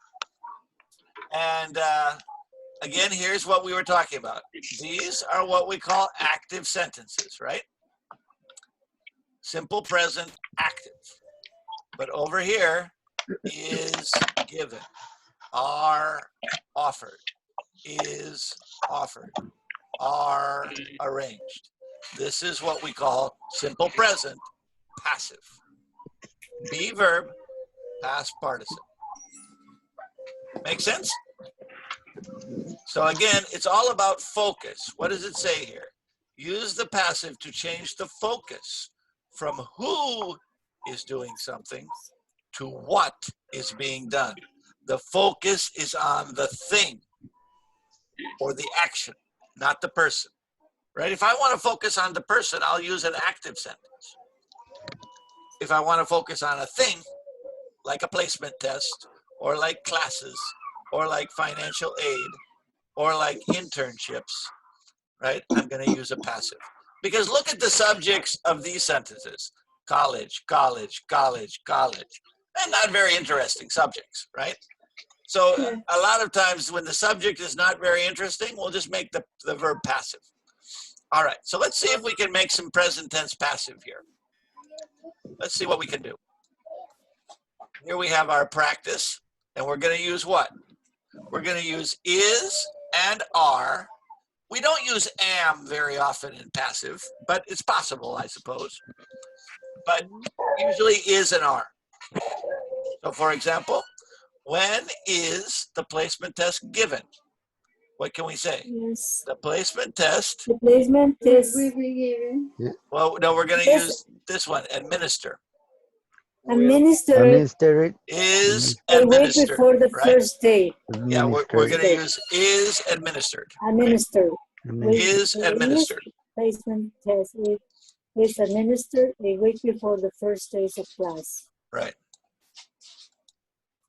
And again, here's what we were talking about. These are what we call active sentences, right? Simple present active. But over here is given, are offered, is offered, are arranged. This is what we call simple present passive. Be verb, past participle. Make sense? So again, it's all about focus. What does it say here? Use the passive to change the focus from who is doing something to what is being done. The focus is on the thing or the action, not the person, right? If I want to focus on the person, I'll use an active sentence. If I want to focus on a thing, like a placement test, or like classes, or like financial aid, or like internships, right? I'm going to use a passive. Because look at the subjects of these sentences. College, college, college, college. And not very interesting subjects, right? So a lot of times when the subject is not very interesting, we'll just make the verb passive. All right, so let's see if we can make some present tense passive here. Let's see what we can do. here we have our practice, and we're going to use what? We're going to use is and are. We don't use am very often in passive, but it's possible, I suppose. But usually is and are. So for example, when is the placement test given? What can we say? Yes. The placement test. The placement test. Will be given. Well, no, we're going to use this one, administer. Administered Is a week administered, before the right? first day. Yeah, we're going to use is administered. Administered. Is administered. Placement test is administered a week before the first days of class. Right.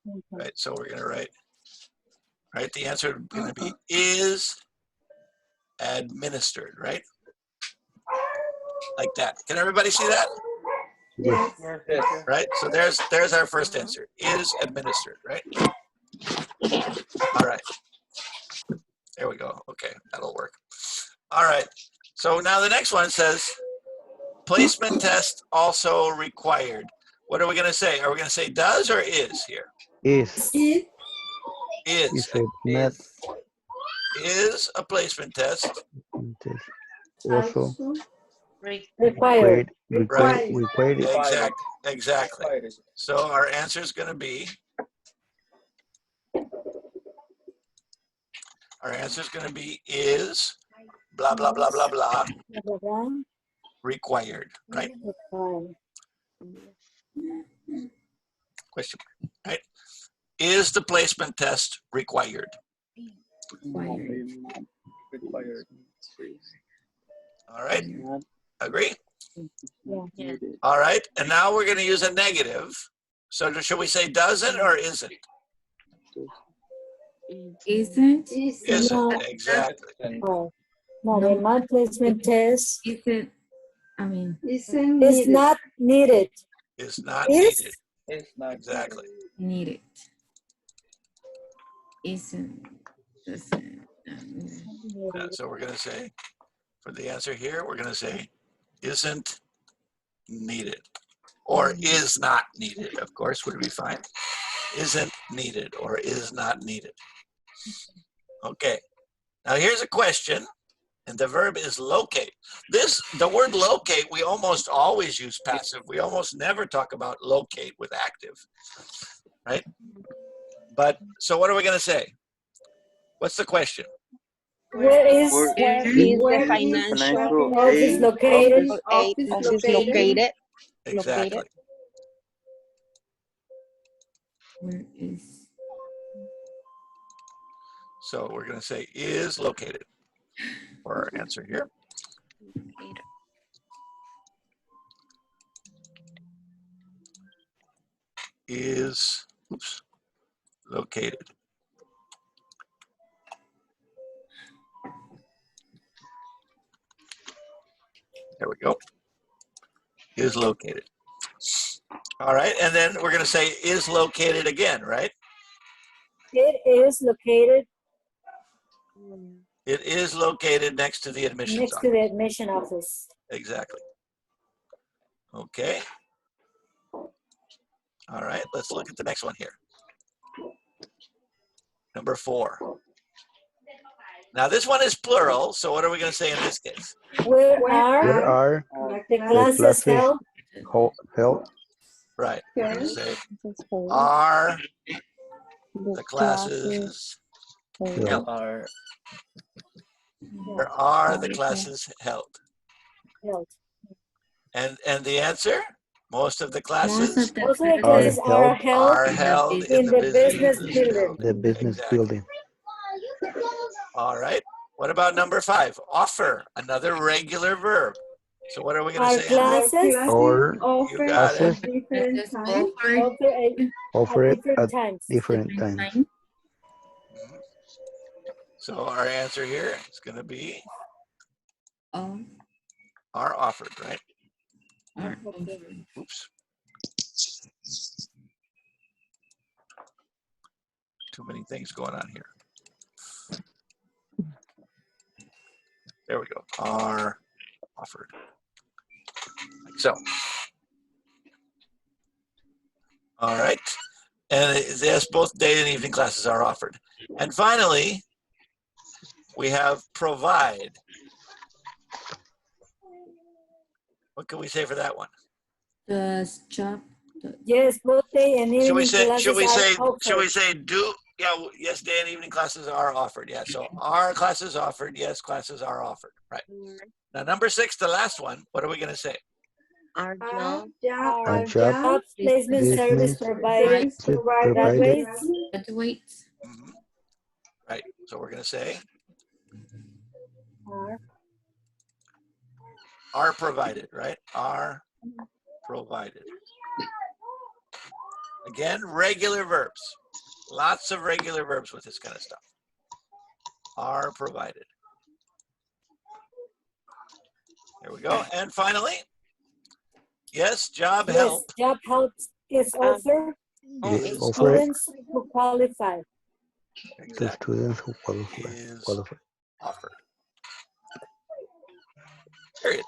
Okay. Right. So we're going to write. Right. The answer is going to be is administered. Right. Like that. Can everybody see that? Yes. Yes. Right. So there's our first answer. Is administered. Right. All right. There we go. Okay, that'll work. All right. So now the next one says placement test also required. What are we going to say? Are we going to say does or is here? Is. Is. Is it not? Is a placement test. Also required. Required. Exactly. So our answer is going to be. Our answer is going to be is blah, blah, blah, blah, blah, required, right? Question, right? Is the placement test required? Required. All right, agree? Yeah. All right, and now we're going to use a negative. So should we say doesn't or isn't? Isn't? Isn't, No. exactly. Oh. No, the month placement test Isn't, I mean, Isn't is needed. not needed. Is not Is? needed. It's not Exactly. needed. Isn't, doesn't. Yeah, so we're going to say, for the answer here, we're going to say isn't needed. Or is not needed, of course, would be fine. Isn't needed or is not needed. Okay, now here's a question, and the verb is locate. The word locate, we almost always use passive. We almost never talk about locate with active, right? But, so what are we gonna say? What's the question? Where is the financial office located? office located? Exactly. Where is? So we're gonna say is located for our answer here. Is, oops, located. There we go. Is located. All right, and then we're going to say is located again, right? It is located It is located next to the admissions next office. to the admission office. Exactly. Okay. All right, let's look at the next one here. Number 4. Now this one is plural, so what are we going to say in this case? Where Where are are the classes held? held? Right. We're going to say are the classes held. Where are the classes held? Held. And the answer? Most of the classes Most of the classes are held in the business building. The business Exactly. building. All right. What about number 5? Offer, another regular verb. So what are we going Our to say? classes Or offer got it. at different times. offer it different at times. different times. So our answer here is going to be are offered, right? Oops. Too many things going on here. There we go. Are offered. Like so. All right. And yes, both day and evening classes are offered. And finally, we have provide. What can we say for that one? Does job? Yes, both day and evening classes Should we offered. say do? Yeah, yes, day and evening classes are offered. Yeah, so are classes offered? Yes, classes are offered. Right. Now, number 6, the last one. What are we going to say? Our job. Our job Placement service provided provided Graduates. Mm-hmm. Right. So we're going to say are provided. Right. Are provided. Again, regular verbs. Lots of regular verbs with this kind of stuff. Are provided. There we go. And finally, yes, job help. Job help is offered is to offered students who qualify. to students who qualify. Is offered. Period.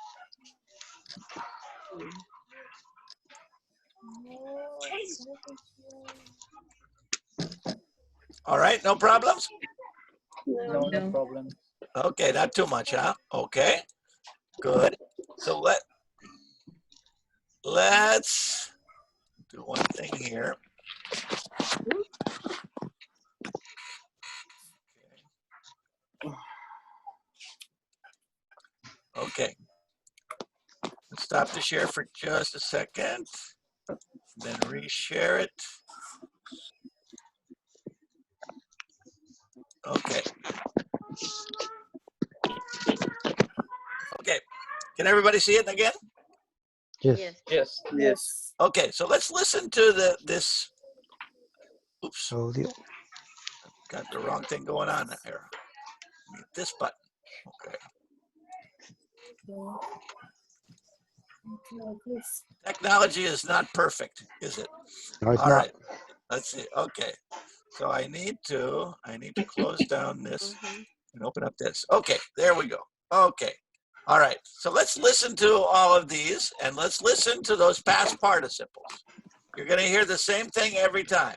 All right, no problems? No problem. Okay, not too much, huh? Okay, good. So let's do one thing here. Okay. Let's stop the share for just a second. Then reshare it. Okay. Okay. Can everybody see it again? Yes. Okay, so let's listen to this. Oops. Audio. Got the wrong thing going on here. This button. Okay. Technology is not perfect, is it? No, it's All not. right. Let's see. Okay. So I need to close down this and open up this. Okay, there we go. Okay. All right. So let's listen to all of these and let's listen to those past participles. You're going to hear the same thing every time.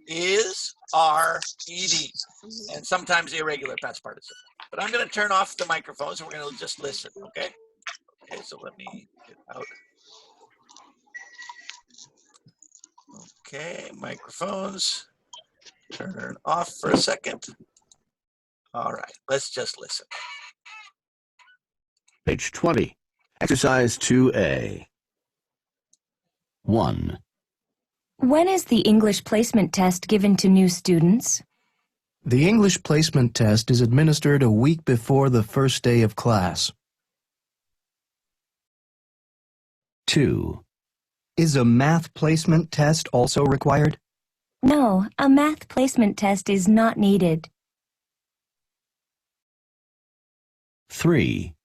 Is, are, ed, and sometimes irregular past participle. But I'm going to turn off the microphones and we're going to just listen, okay? Okay, so let me get out. Okay, microphones. Turn off for a second. All right, let's just listen. Page 20. Exercise 2A. 1. When is the English placement test given to new students? The English placement test is administered a week before the first day of class. 2. Is a math placement test also required? No, a math placement test is not needed. 3.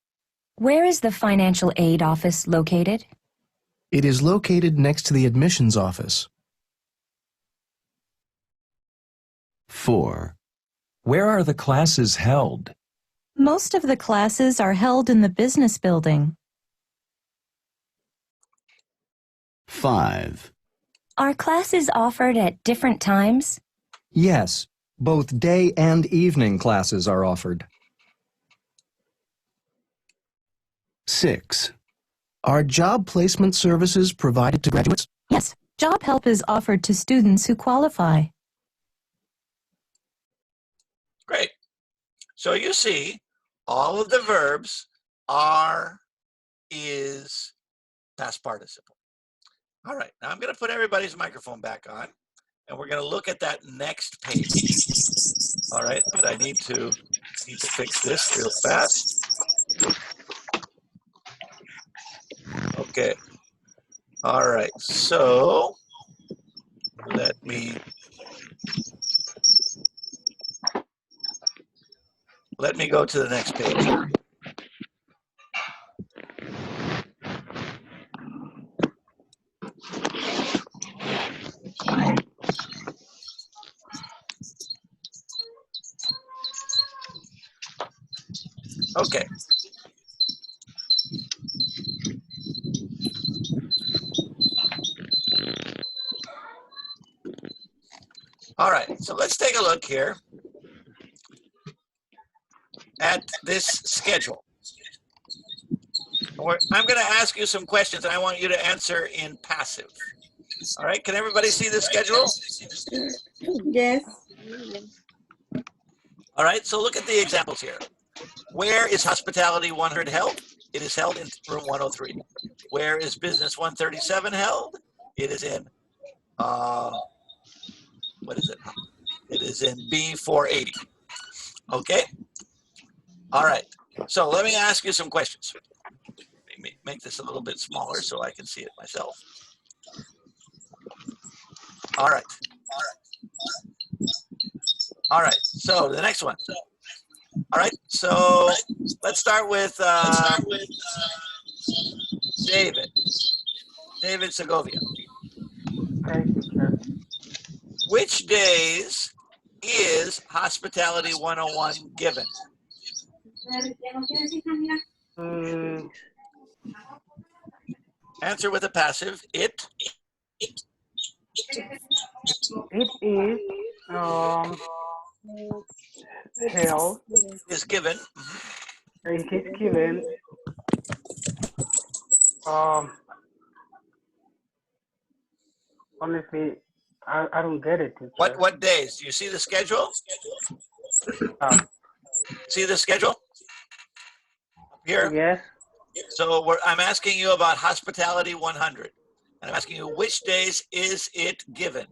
Where is the financial aid office located? It is located next to the admissions office. 4. Where are the classes held? Most of the classes are held in the business building. 5. Are classes offered at different times? Yes, both day and evening classes are offered. 6. Are job placement services provided to graduates? Yes, job help is offered to students who qualify. Great. So you see, all of the verbs are, is, past participle. All right, now I'm going to put everybody's microphone back on, and we're going to look at that next page. All right, but I need to fix this real fast. Okay. All right, so let me go to the next page. Okay. All right, so let's take a look here at this schedule. I'm going to ask you some questions, and I want you to answer in passive. All right, can everybody see the schedule? Yes. All right, so look at the examples here. Where is Hospitality 100 held? It is held in room 103. Where is Business 137 held? It is in, what is it? It is in B480. Okay? All right, so let me ask you some questions. Let me make this a little bit smaller so I can see it myself. All right. All right, so the next one. All right, so let's start with David. David Segovia. Okay, teacher. Which days is Hospitality 101 given? Answer with a passive. It is held. Is given. It is given. Honestly, I don't get it, teacher. What days? Do you see the schedule? See the schedule? Here? Yes. So I'm asking you about Hospitality 100. And I'm asking you, which days is it given?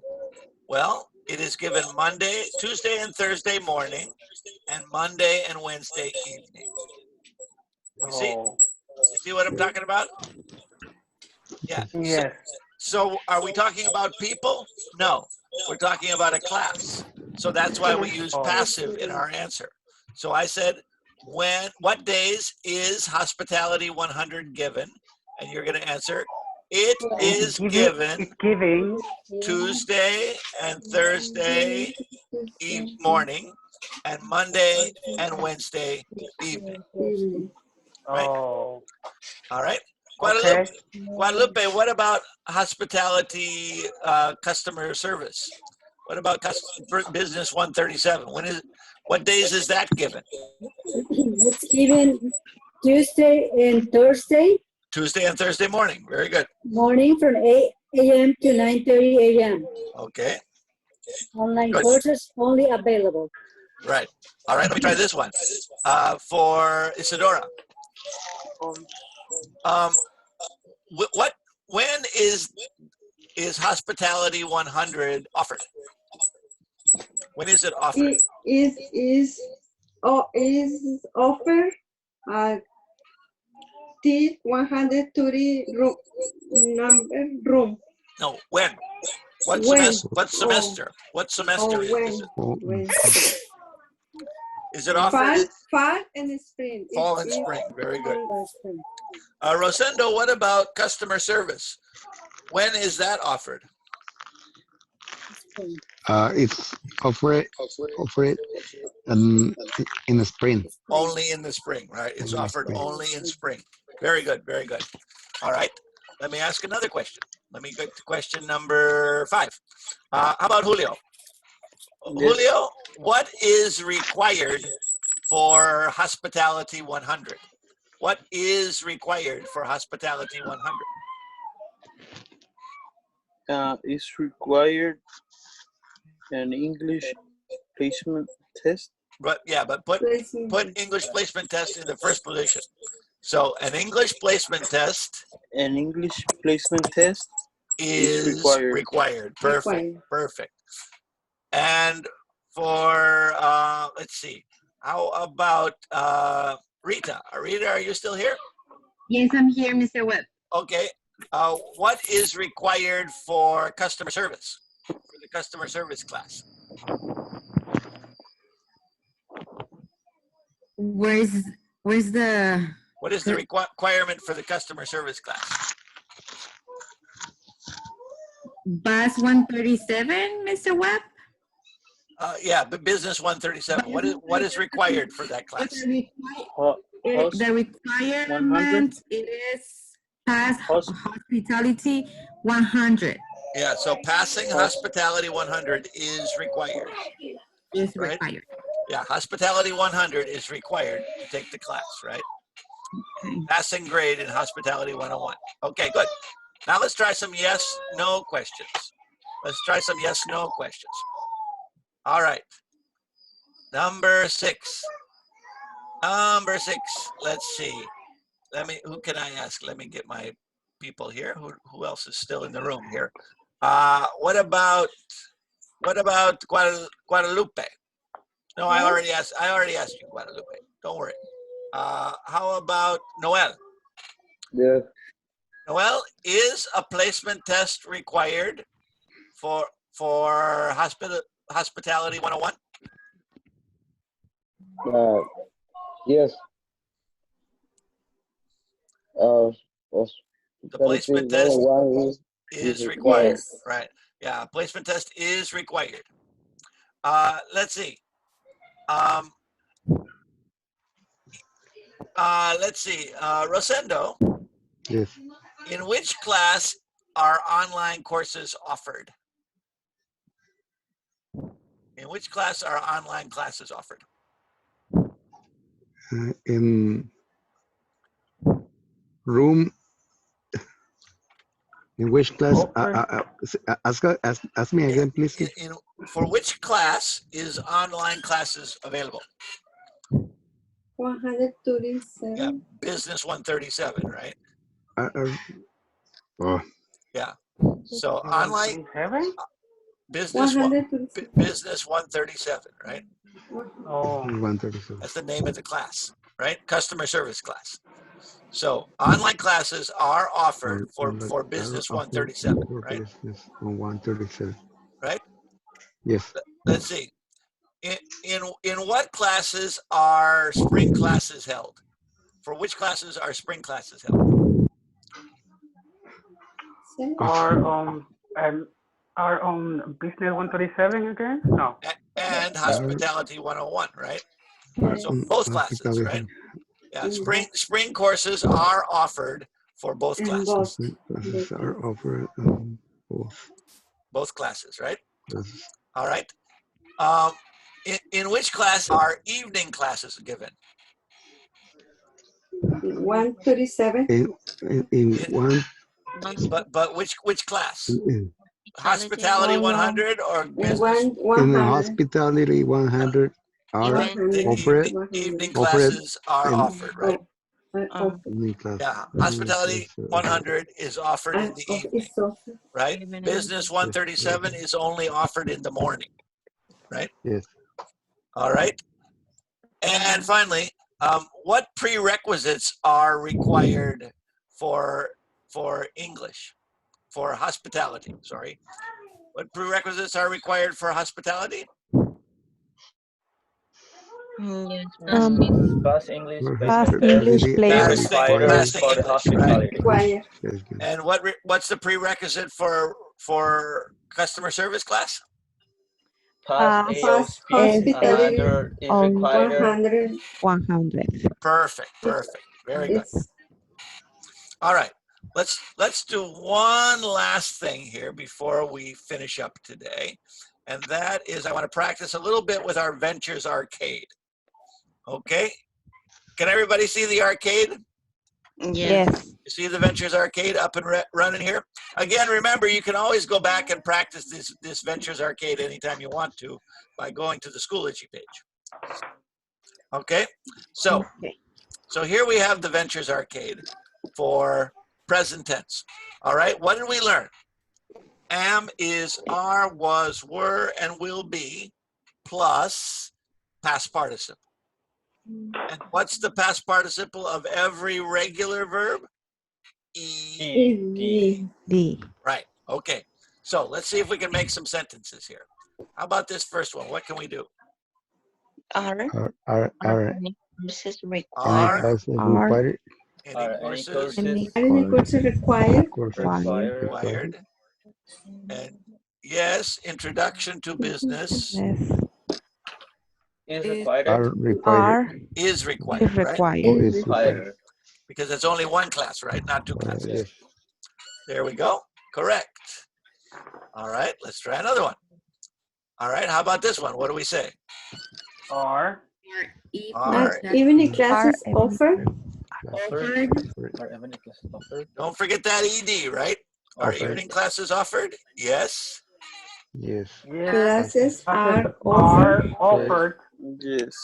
Well, it is given Monday, Tuesday, and Thursday morning, and Monday and Wednesday evening. You see? You see what I'm talking about? Yeah. Yes. So are we talking about people? No, we're talking about a class. So that's why we use passive in our answer. So I said, what days is Hospitality 100 given? And you're going to answer, it is given Tuesday and Thursday morning, and Monday and Wednesday evening. Right? All right. Guadalupe, what about Hospitality customer service? What about Business 137? What days is that given? It's given Tuesday and Thursday. Tuesday and Thursday morning. Very good. Morning from 8 a.m. to 9:30 a.m. Okay. Online courses only available. Right. All right, let me try this one. For Isadora. When is Hospitality 100 offered? When is it offered? It is offered at T130 room. No, when? What semester? What semester is it? When? Is it offered? Fall and spring. Fall and spring. Very good. Rosendo, what about customer service? When is that offered? It's offered in the spring. Only in the spring, right? It's offered only in spring. Very good, very good. All right, let me ask another question. Let me get to question number 5. How about Julio? Julio, what is required for Hospitality 100? What is required for Hospitality 100? Is required an English placement test. But yeah, but put English placement test in the first position. So an English placement test. An English placement test is required. Perfect. Perfect. And for let's see, how about Rita? Rita, are you still here? Yes, I'm here, Mr. Webb. Okay. What is required for customer service? For the customer service class? Where's the? What is the requirement for the customer service class? Bus 137, Mr. Webb? Yeah, but Business 137. What is required for that class? The requirement is pass Hospitality 100. Yeah, so passing Hospitality 100 is required. Is Right? required. Yeah, Hospitality 100 is required to take the class, right? Passing grade in Hospitality 101. Okay, good. Now let's try some yes, no questions. Let's try some yes, no questions. All right. Number 6. Number 6. Let's see. Who can I ask? Let me get my people here. Who else is still in the room here? What about Guadalupe? No, I already asked you, Guadalupe. Don't worry. How about Noel? Yes. Noel, is a placement test required for Hospitality 101? Yes. The placement test is required, Yes. right? Yeah, placement test is required. Let's see. Let's see. Rosendo, Yes. in which class are online courses offered? In which class are online classes offered? In room. In which class? Ask me again, please. For which class is online classes available? 137. Yeah, business 137, right? Oh. Yeah. So online business 137, right? Oh. 137. That's the name of the class, right? Customer service class. So online classes are offered for business 137, right? Business 137. Right? Yes. Let's see. In what classes are spring classes held? For which classes are spring classes held? Our business 137 again? No. And hospitality 101, right? So both classes, right? Yeah, spring courses are offered for both classes. Classes are offered both classes, right? Yes. All right. In which class are evening classes given? 137. In one. But which class? Hospitality 100 or business? In the hospitality 100 are offered. Evening classes are offered, right? Yeah, hospitality 100 is offered in the evening, right? Business 137 is only offered in the morning, right? Yes. All right. And finally, what prerequisites are required for English, for hospitality? Sorry, what prerequisites are required for hospitality? Pass English placement test required for the hospitality. Right? And what's the prerequisite for customer service class? Pass AOSP 100 is required. 100. Perfect. Very good. All right. Let's do one last thing here before we finish up today. And that is I want to practice a little bit with our Ventures Arcade. Okay. Can everybody see the arcade? Yes. You see the Ventures Arcade up and running here? Again, remember, you can always go back and practice this Ventures Arcade anytime you want to by going to the Schoology page. Okay? So here we have the Ventures Arcade for present tense. All right? What did we learn? Am, is, are, was, were, and will be plus past participle. And what's the past participle of every regular verb? D. Right. Okay. So let's see if we can make some sentences here. How about this first one? What can we do? Are Any courses required? Any courses required? Required. And yes, introduction to business. Is required. Is required. Is required. Right? Is required. Because it's only one class, right? Not two classes. There we go. Correct. All right, let's try another one. All right, how about this one? What do we say? Are Evening classes offered. Don't forget that ED, right? Are Offered. evening classes offered? Yes. Yes. Classes are offered. Yes.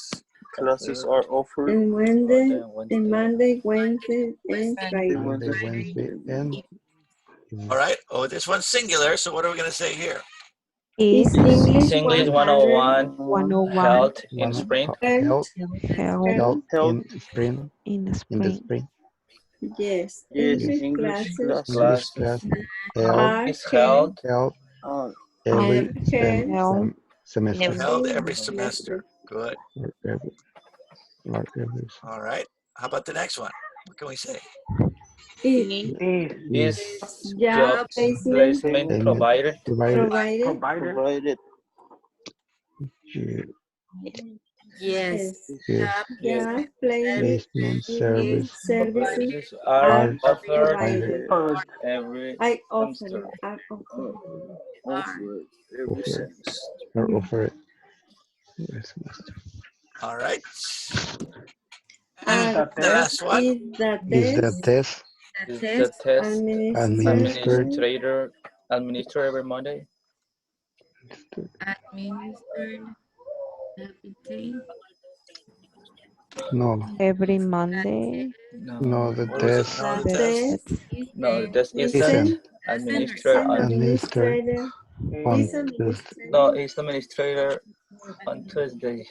Classes are offered. And Monday, Wednesday, and Friday. Monday, Wednesday, and All right. Oh, this one's singular. So what are we going to say here? Is English 101 101 held in spring. held held in spring. in the In the spring. spring. Yes, Yes. English English classes English classes class are Is held held are every Held semester. Held every semester. Good. Or every, or every All right. How about the next one? What can we say? is job job placement placement provided. provided. Yes. Yes. Job placement Placement services services Are are offered provided. every I offer semester. it. Are offered. offered every offered semester. or offered every semester. All right. And The last one. Is the test Is the test administered administered every Monday? Administered. no every Monday. no the What was it? test No, the The test. test No, the test isn't isn't administered on administered on is Tuesday. no, it's administrator on Tuesday.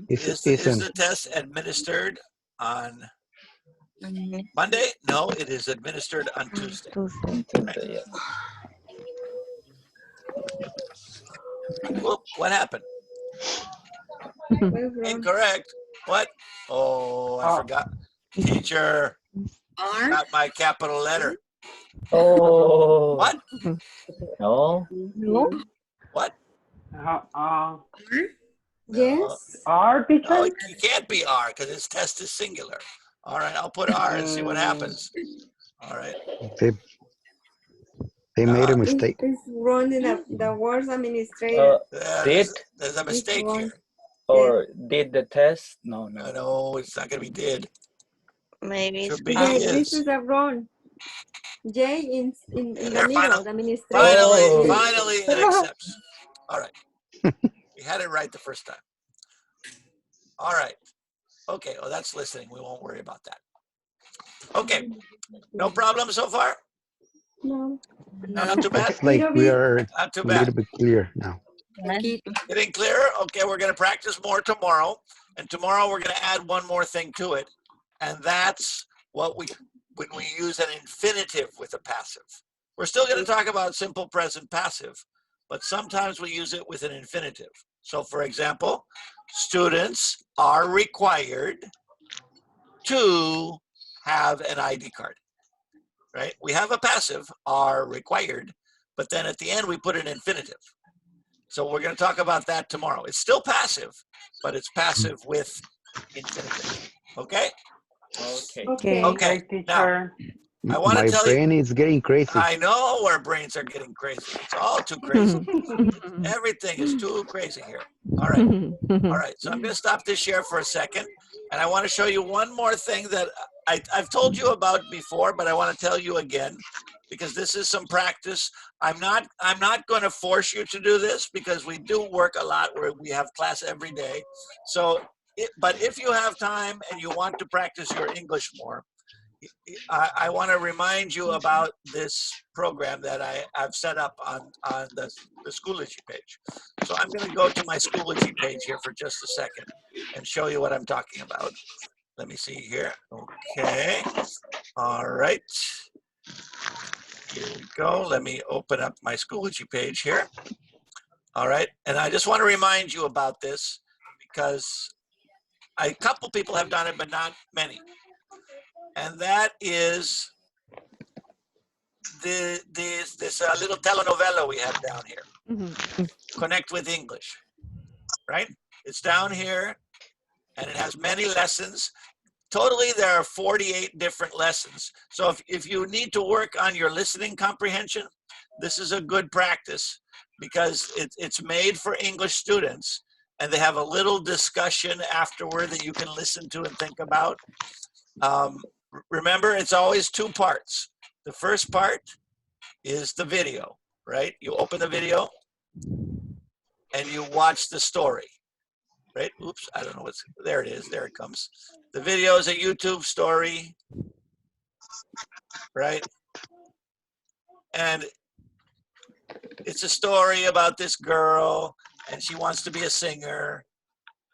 Is Isn't the test administered on Monday? No, it is administered on Tuesday. On Tuesday, yeah. Whoop, what happened? Incorrect. What? Oh, I forgot. Teacher, not my capital letter. Oh. What? No. What? Yes. R, teacher? No, it can't be R because its test is singular. All right, I'll put R and see what happens. All right. they made a mistake. It's wrong in the words administrator. There's a mistake here. Or did the test? No. No, it's not going to be did. Maybe Should be Yes, is. this is a wrong. J in the middle, the administrator. Finally, it accepts. All right. We had it right the first time. All right. Okay, well, that's listening. We won't worry about that. Okay. No problem so far? No. No, not too bad? It's like we are Not too a bad. little bit clear now. Getting clearer? Okay, we're going to practice more tomorrow. And tomorrow we're going to add one more thing to it. And that's when we use an infinitive with a passive. We're still going to talk about simple present passive, but sometimes we use it with an infinitive. So for example, students are required to have an ID card, right? We have a passive, are required, but then at the end we put an infinitive. So we're going to talk about that tomorrow. It's still passive, but it's passive with infinitive. Okay? Okay. Now, I want to tell you. My brain is getting crazy. I know our brains are getting crazy. It's all too crazy. Everything is too crazy here. All right. All right. So I'm going to stop this share for a second. And I want to show you one more thing that I've told you about before, but I want to tell you again, because this is some practice. I'm not going to force you to do this because we do work a lot where we have class every day. So, but if you have time and you want to practice your English more, I want to remind you about this program that I've set up on the Schoology page. So I'm going to go to my Schoology page here for just a second and show you what I'm talking about. Let me see here. Okay. All right. Here we go. Let me open up my Schoology page here. All right. And I just want to remind you about this because a couple people have done it, but not many. And that is this little telenovela we have down here. Connect with English, right? It's down here, and it has many lessons. Totally, there are 48 different lessons. So if you need to work on your listening comprehension, this is a good practice because it's made for English students, and they have a little discussion afterward that you can listen to and think about. Remember, it's always two parts. The first part is the video, right? You open the video and you watch the story, right? Oops, I don't know what's, there it is, there it comes. The video is a YouTube story, right? And it's a story about this girl, and she wants to be a singer,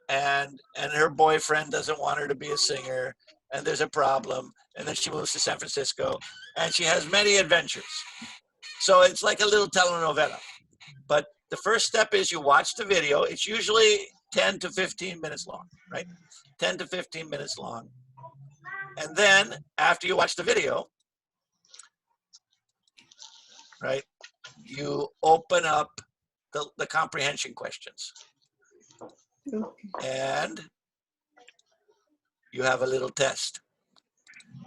and her boyfriend doesn't want her to be a singer, and there's a problem, and then she moves to San Francisco, and she has many adventures. So it's like a little telenovela. But the first step is you watch the video. It's usually 10 to 15 minutes long, right? 10 to 15 minutes long. And then after you watch the video, right, you open up the comprehension questions. And you have a little test,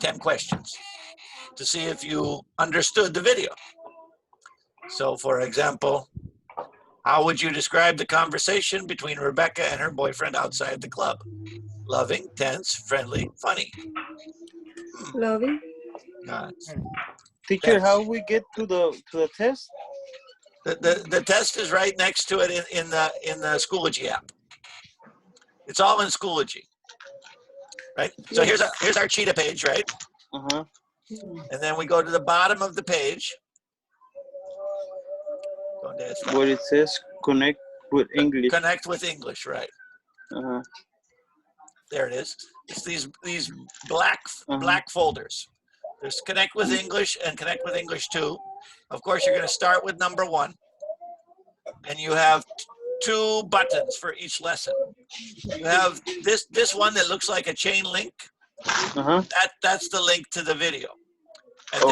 10 questions, to see if you understood the video. So for example, how would you describe the conversation between Rebecca and her boyfriend outside the club? Loving, tense, friendly, funny. Loving. Teacher, how we get to the test? The test is right next to it in the Schoology app. It's all in Schoology, right? So here's our cheetah page, right? And then we go to the bottom of the page. Where it says connect with English. Connect with English, right? There it is. It's these black folders. There's Connect with English and Connect with English 2. Of course, you're going to start with number 1, and you have 2 buttons for each lesson. You have this one that looks like a chain link. That's the link to the video. And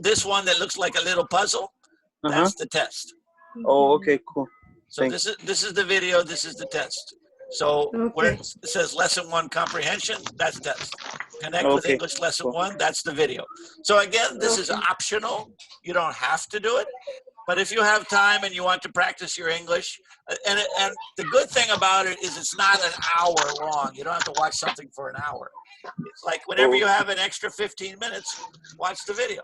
this one that looks like a little puzzle, that's the test. Oh, okay, cool. So this is the video, this is the test. So where it says lesson 1 comprehension, that's test. Connect with English lesson 1, that's the video. So again, this is optional. You don't have to do it. But if you have time and you want to practice your English, and the good thing about it is it's not an hour long. You don't have to watch something for an hour. It's like whenever you have an extra 15 minutes, watch the video,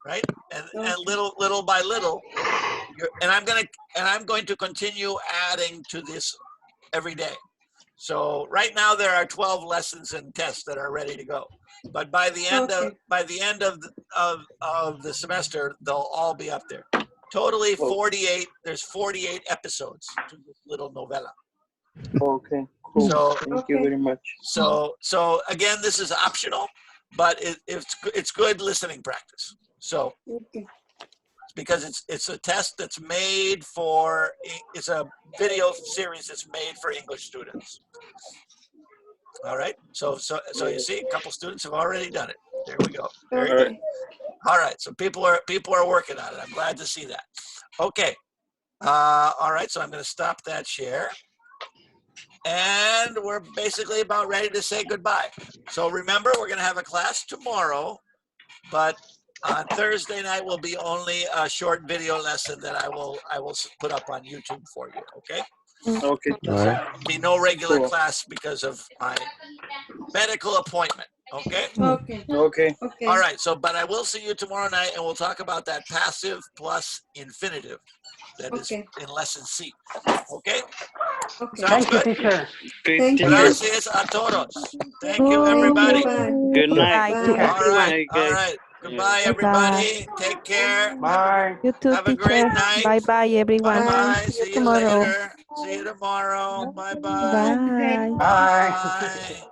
right? And little by little, I'm going to continue adding to this every day. So right now there are 12 lessons and tests that are ready to go. But by the end of the semester, they'll all be up there. Totally 48. There's 48 episodes to this little novella. Okay, cool. So, thank you very much. So again, this is optional, but it's good listening practice. So because it's a test that's made for, it's a video series that's made for English students. All right. So you see, a couple students have already done it. There we go. Very good. All right. So people are working on it. I'm glad to see that. Okay. All right. So I'm going to stop that share. And we're basically about ready to say goodbye. So remember, we're going to have a class tomorrow, but on Thursday night will be only a short video lesson that I will put up on YouTube for you. Okay. Okay. All right. Be no regular class because of my medical appointment. Okay. Okay. All right. So, but I will see you tomorrow night, and we'll talk about that passive plus infinitive that is in lesson C. Okay. Sounds good. Thank you, teacher. Gracias a todos. Thank you, everybody. Good night. All right. Goodbye, everybody. Take care. Bye. You too, Have a great night. Bye-bye, everyone. Bye-bye. See you tomorrow. later. See you tomorrow. Bye-bye. Bye. Bye. Bye.